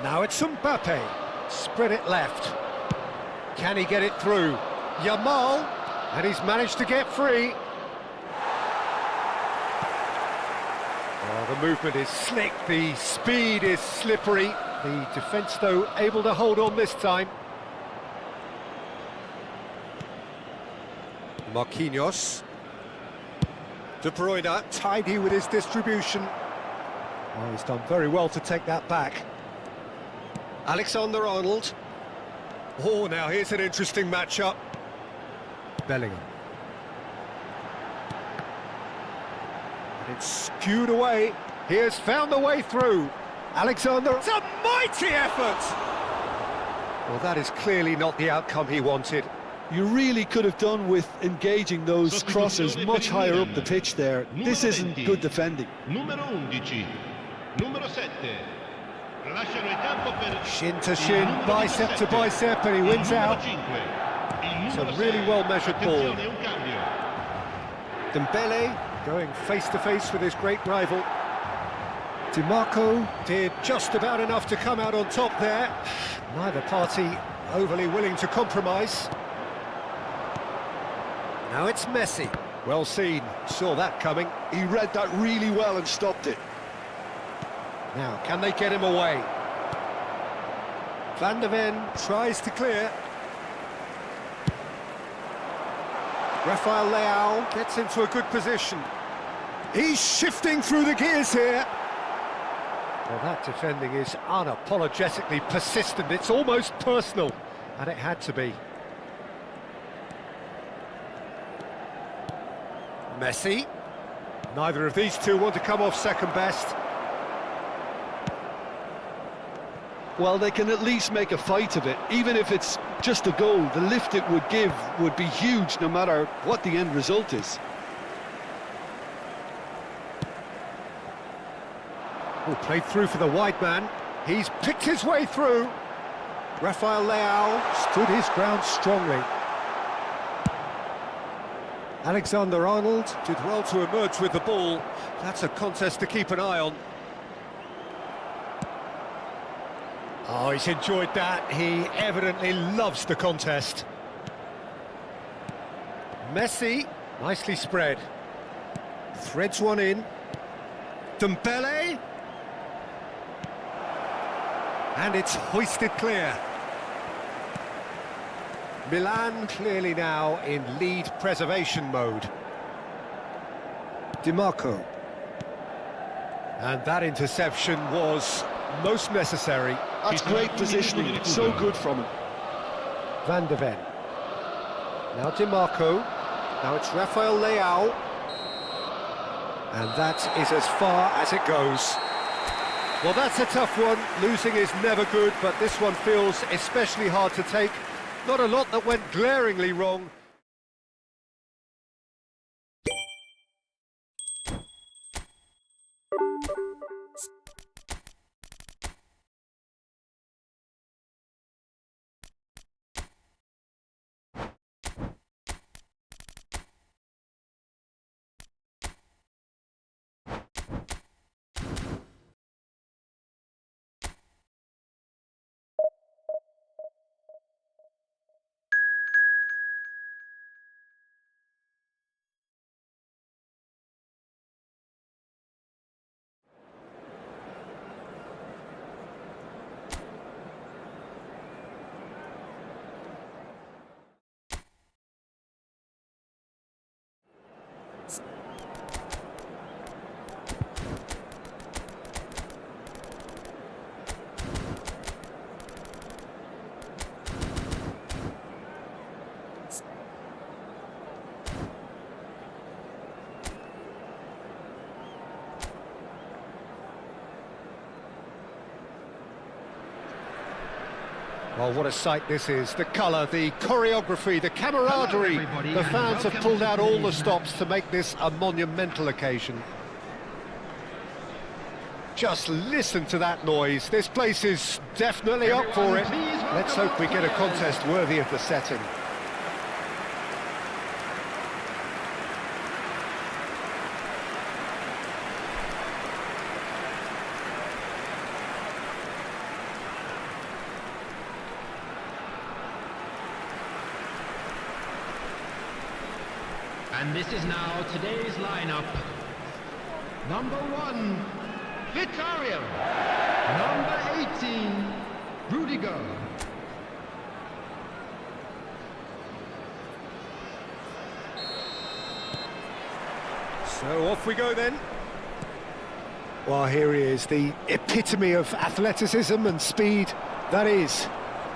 Now it's Mbappé. Spread it left. Can he get it through? Yamal. And he's managed to get free. Oh, the movement is slick. The speed is slippery. The defence, though, able to hold on this time. Marquinhos. De Bruyne, tidy with his distribution. Oh, he's done very well to take that back. Alexander-Arnold. Oh, now here's an interesting matchup. Bellingham. And it's skewed away. He has found the way through. Alexander. It's a mighty effort! Well, that is clearly not the outcome he wanted. You really could have done with engaging those crosses much higher up the pitch there. This isn't good defending. Numero 11. Numero 7. Lasciano il campo per Shin to shin, bicep to bicep, and he wins out. It's a really well-measured ball. Dembele going face-to-face with his great rival. DiMarco did just about enough to come out on top there. Neither party overly willing to compromise. Now it's Messi. Well seen, saw that coming. He read that really well and stopped it. Now, can they get him away? Van de Ven tries to clear. Rafael Leao gets into a good position. He's shifting through the gears here. Well, that defending is unapologetically persistent. It's almost personal, and it had to be. Messi. Neither of these two want to come off second best. Well, they can at least make a fight of it. Even if it's just a goal, the lift it would give would be huge no matter what the end result is. Oh, played through for the wide man. He's picked his way through. Rafael Leao stood his ground strongly. Alexander-Arnold did well to emerge with the ball. That's a contest to keep an eye on. Oh, he's enjoyed that. He evidently loves the contest. Messi, nicely spread. Threads one in. Dembele. And it's hoisted clear. Milan clearly now in lead preservation mode. DiMarco. And that interception was most necessary. That's great positioning, so good from him. Van de Ven. Now DiMarco. Now it's Rafael Leao. And that is as far as it goes. Well, that's a tough one. Losing is never good, but this one feels especially hard to take. Not a lot that went glaringly wrong. Well, what a sight this is. The colour, the choreography, the camaraderie. The fans have pulled out all the stops to make this a monumental occasion. Just listen to that noise. This place is definitely up for it. Let's hope we get a contest worthy of the setting. And this is now today's lineup. Number 1, Vicario. Number 18, Rudiger. So off we go then. Well, here he is, the epitome of athleticism and speed. That is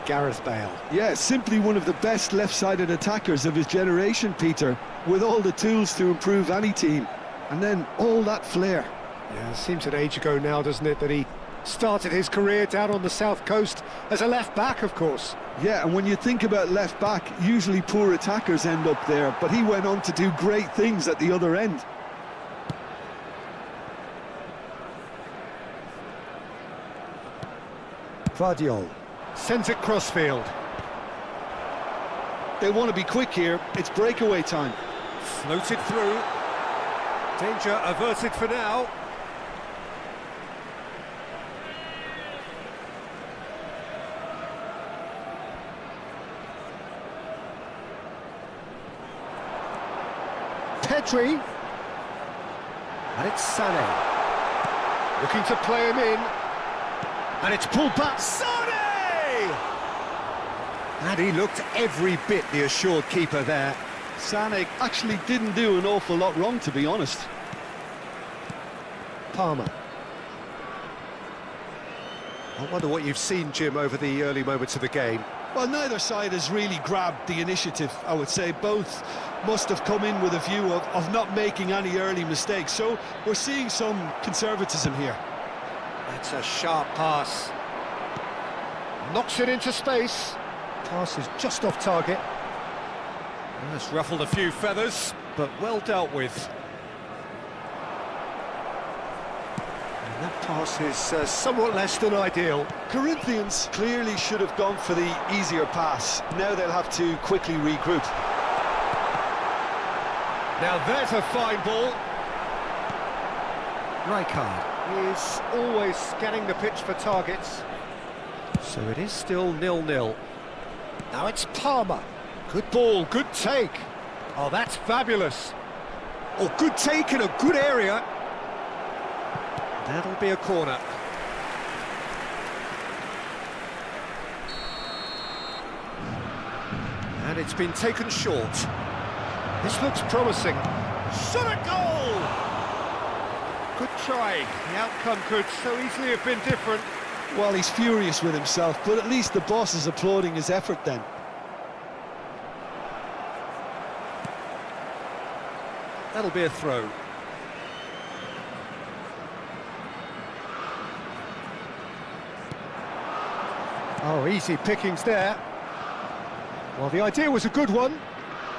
Gareth Bale. Yeah, simply one of the best left-sided attackers of his generation, Peter, with all the tools to improve any team. And then all that flair. Yeah, it seems an age ago now, doesn't it, that he started his career down on the south coast as a left-back, of course. Yeah, and when you think about left-back, usually poor attackers end up there, but he went on to do great things at the other end. Vardiol sends it crossfield. They want to be quick here. It's breakaway time. Floated through. Danger averted for now. Pedri. And it's Salah. Looking to play him in. And it's pulled back. Sané! And he looked every bit the assured keeper there. Sané actually didn't do an awful lot wrong, to be honest. Palmer. I wonder what you've seen, Jim, over the early moments of the game. Well, neither side has really grabbed the initiative, I would say. Both must have come in with a view of not making any early mistakes. So we're seeing some conservatism here. That's a sharp pass. Knocks it into space. Pass is just off target. That's ruffled a few feathers, but well dealt with. And that pass is somewhat less than ideal. Corinthians clearly should have gone for the easier pass. Now they'll have to quickly regroup. Now there's a fine ball. Rijkaard is always scanning the pitch for targets. So it is still 0-0. Now it's Palmer. Good ball, good take. Oh, that's fabulous. Oh, good take in a good area. That'll be a corner. And it's been taken short. This looks promising. Shot a goal! Good try. The outcome could so easily have been different. Well, he's furious with himself, but at least the boss is applauding his effort then. That'll be a throw. Oh, easy pickings there. Well, the idea was a good one.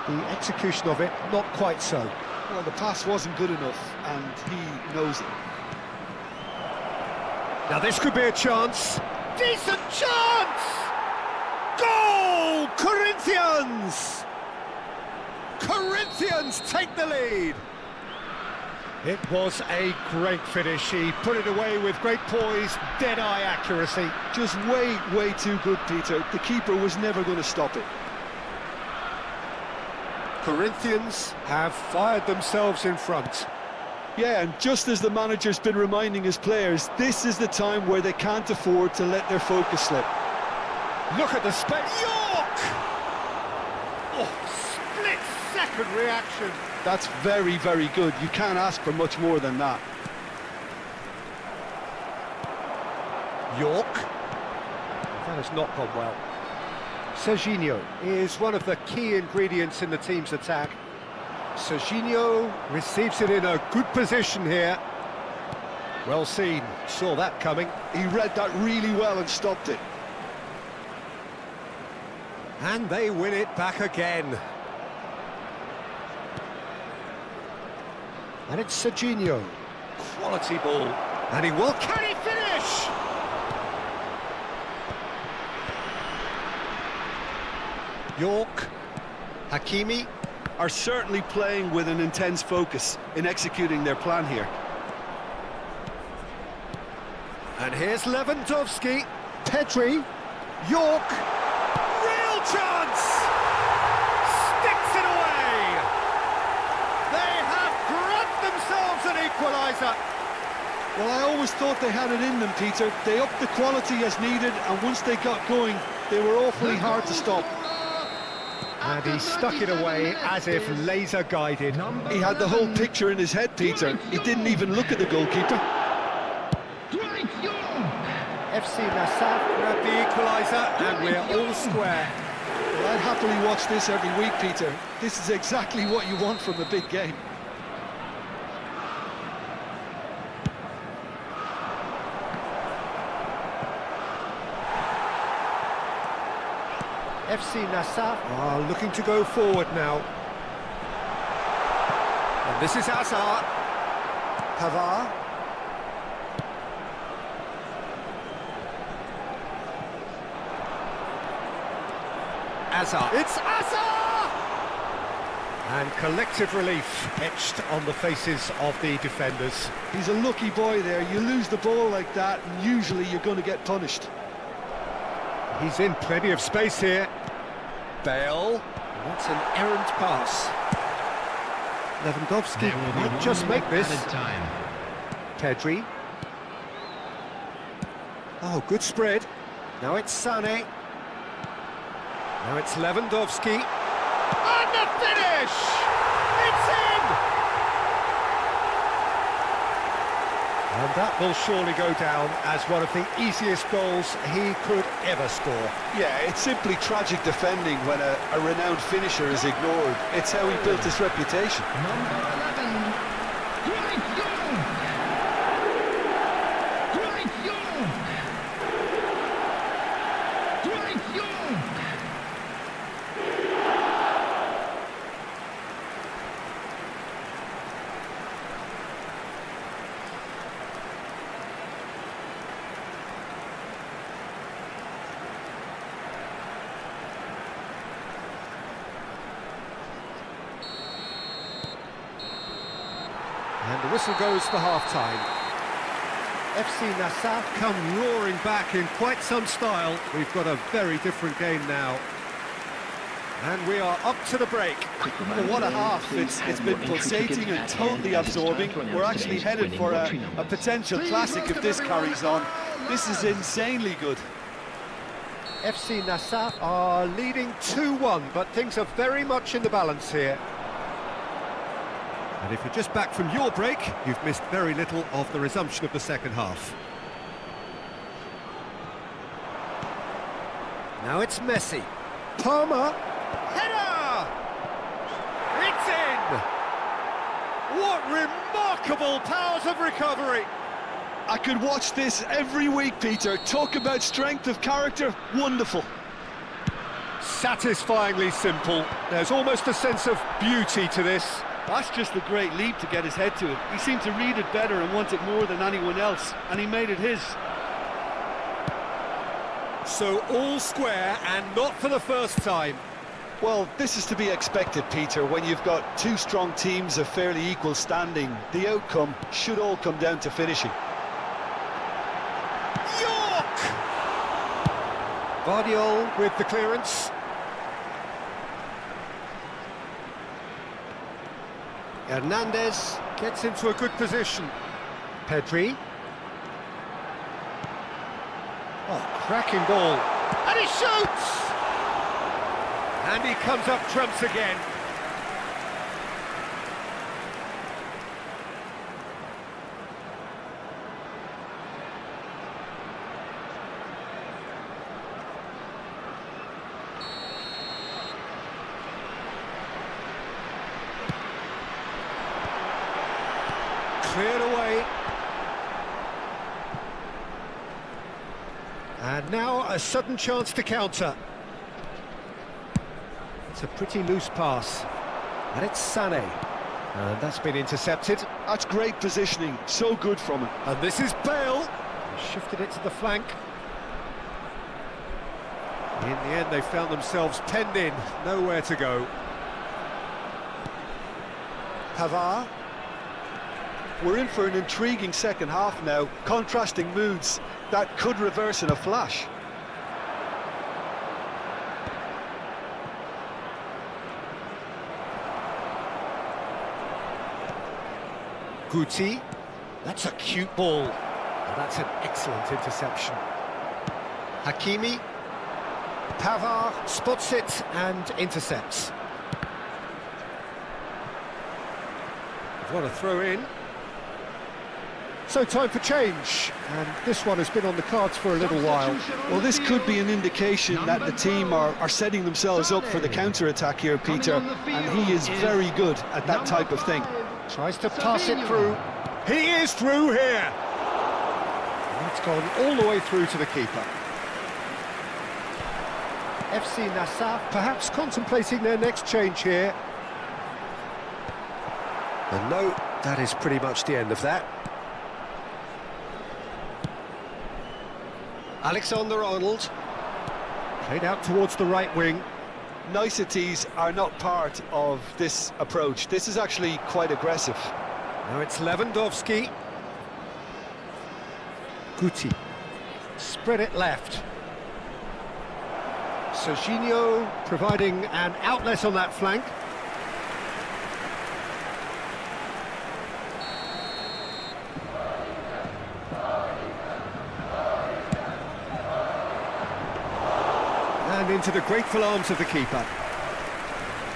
The execution of it, not quite so. Well, the pass wasn't good enough, and he knows it. Now this could be a chance. Decent chance! Goal! Corinthians! Corinthians take the lead. It was a great finish. He put it away with great poise, dead-eye accuracy. Just way too good, Peter. The keeper was never going to stop it. Corinthians have fired themselves in front. Yeah, and just as the manager's been reminding his players, this is the time where they can't afford to let their focus slip. Look at the space. York! Oh, split-second reaction. That's very good. You can't ask for much more than that. York. That has not gone well. Serginho is one of the key ingredients in the team's attack. Serginho receives it in a good position here. Well seen, saw that coming. He read that really well and stopped it. And they win it back again. And it's Serginho. Quality ball. And he will. Can he finish? York. Hakimi. Are certainly playing with an intense focus in executing their plan here. And here's Lewandowski. Pedri. York. Real chance! Sticks it away! equaliser. Well, I always thought they had it in them, Peter. They upped the quality as needed, and once they got going, they were awfully hard to stop. And he stuck it away as if laser guided. He had the whole picture in his head, Peter. He didn't even look at the goalkeeper. FC Nassaf grabbed the equaliser, and we're all square. Well, I'd happily watch this every week, Peter. This is exactly what you want from a big game. FC Nassaf are looking to go forward now. And this is Hazard. Pavard. Hazard. It's Hazard! And collective relief etched on the faces of the defenders. He's a lucky boy there. You lose the ball like that, and usually you're going to get punished. He's in plenty of space here. Bale. That's an errant pass. Lewandowski might just make this. Time. Pedri. Oh, good spread. Now it's Sané. Now it's Lewandowski. And the finish! It's in! And that will surely go down as one of the easiest goals he could ever score. Yeah, it's simply tragic defending when a renowned finisher is ignored. It's how he built his reputation. Number 11. Great goal! Great goal! Great goal! And the whistle goes for half-time. FC Nassaf come roaring back in quite some style. We've got a very different game now. And we are up to the break. Well, what a half. It's been pulsating and totally absorbing. We're actually headed for a potential classic if this carries on. This is insanely good. FC Nassaf are leading 2-1, but things are very much in the balance here. And if you're just back from your break, you've missed very little of the resumption of the second half. Now it's Messi. Palmer. Header! It's in! What remarkable powers of recovery! I could watch this every week, Peter. Talk about strength of character. Wonderful. Satisfyingly simple. There's almost a sense of beauty to this. That's just a great leap to get his head to it. He seemed to read it better and want it more than anyone else, and he made it his. So all square, and not for the first time. Well, this is to be expected, Peter. When you've got two strong teams of fairly equal standing, the outcome should all come down to finishing. York! Vardiol with the clearance. Hernandez gets into a good position. Pedri. Oh, cracking ball. And he shoots! And he comes up trumps again. Cleared away. And now a sudden chance to counter. It's a pretty loose pass. And it's Sané. And that's been intercepted. That's great positioning. So good from him. And this is Bale. Shifted it to the flank. In the end, they found themselves penned in. Nowhere to go. Pavard. We're in for an intriguing second half now. Contrasting moods that could reverse in a flash. Guti. That's a cute ball. And that's an excellent interception. Hakimi. Pavard spots it and intercepts. What a throw in. So time for change, and this one has been on the cards for a little while. Well, this could be an indication that the team are setting themselves up for the counter-attack here, Peter, and he is very good at that type of thing. Tries to pass it through. He is through here! It's gone all the way through to the keeper. FC Nassau perhaps contemplating their next change here. And no, that is pretty much the end of that. Alexander-Arnold. Played out towards the right wing. Niceties are not part of this approach. This is actually quite aggressive. Now it's Lewandowski. Guti. Spread it left. Serginho providing an outlet on that flank. And into the grateful arms of the keeper.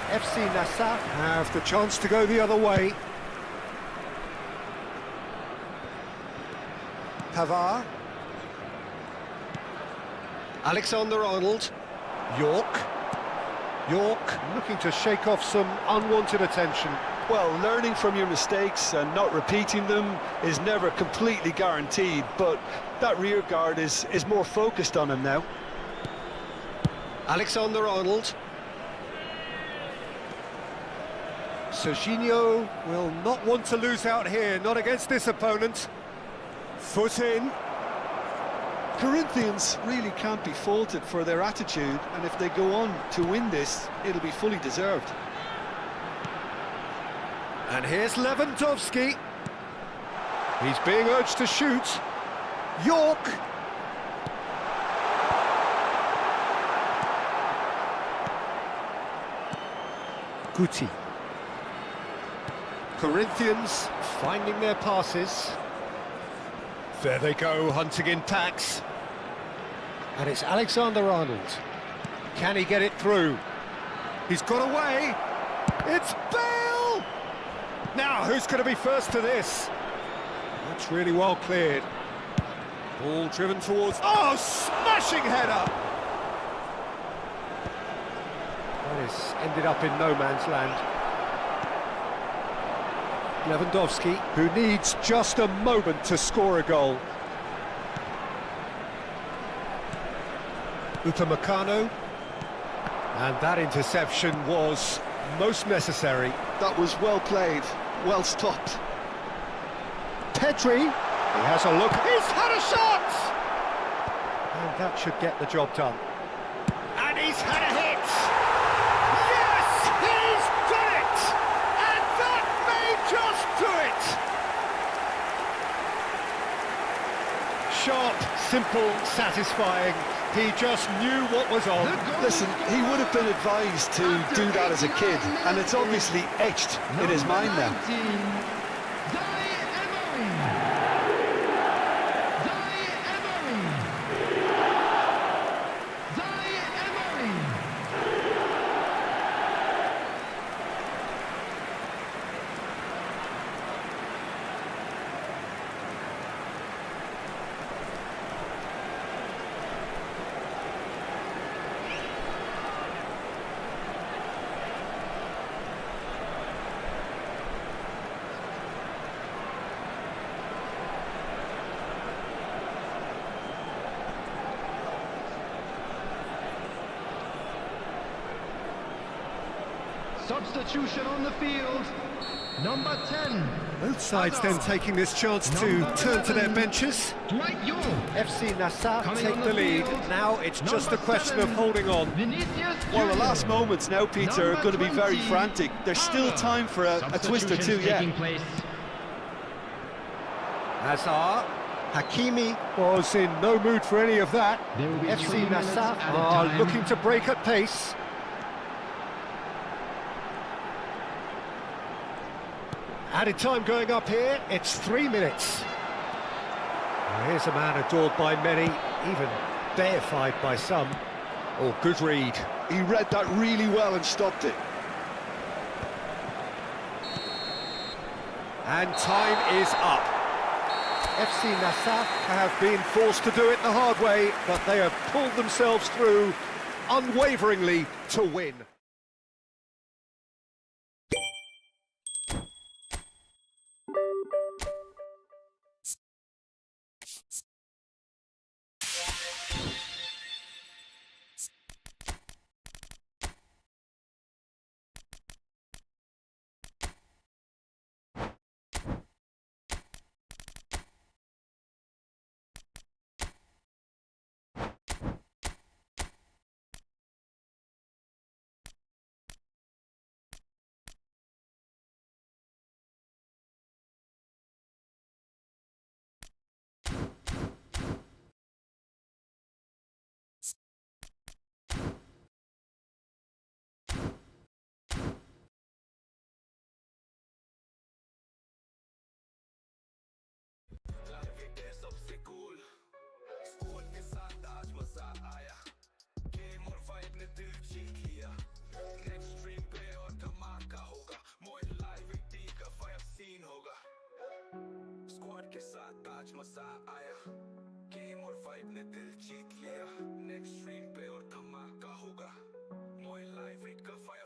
FC Nassau have the chance to go the other way. Pavard. Alexander-Arnold. York looking to shake off some unwanted attention. Well, learning from your mistakes and not repeating them is never completely guaranteed, but that rear guard is more focused on him now. Alexander-Arnold. Serginho will not want to lose out here, not against this opponent. Foot in. Corinthians really can't be faulted for their attitude, and if they go on to win this, it'll be fully deserved. And here's Lewandowski. He's being urged to shoot. York. Guti. Corinthians finding their passes. There they go, hunting in packs. And it's Alexander-Arnold. Can he get it through? He's got away. It's Bale! Now, who's going to be first to this? That's really well cleared. Ball driven towards... Oh, smashing header! That has ended up in no man's land. Lewandowski, who needs just a moment to score a goal. Upamecano. And that interception was most necessary. That was well played, well stopped. Pedri, he has a look, he's had a shot! And that should get the job done. And he's had a hit! Yes, he's done it! And that may just do it! Sharp, simple, satisfying. He just knew what was on. Listen, he would have been advised to do that as a kid, and it's obviously etched in his mind now. Substitution on the field, number 10. Both sides then taking this chance to turn to their benches. FC Nassau take the lead. Now it's just a question of holding on. Well, the last moments now, Peter, are going to be very frantic. There's still time for a twist or two yet. Hazard. Hakimi was in no mood for any of that. FC Nassau are looking to break at pace. Added time going up here, it's 3 minutes. Here's a man adored by many, even deified by some. Oh, good read. He read that really well and stopped it. And time is up. FC Nassaf have been forced to do it the hard way, but they have pulled themselves through unwaveringly to win. के साथ आज मजा आया game और vibe ने दिल जीत लिया next stream पे और धमाका होगा मोइन लाइव इट का फायर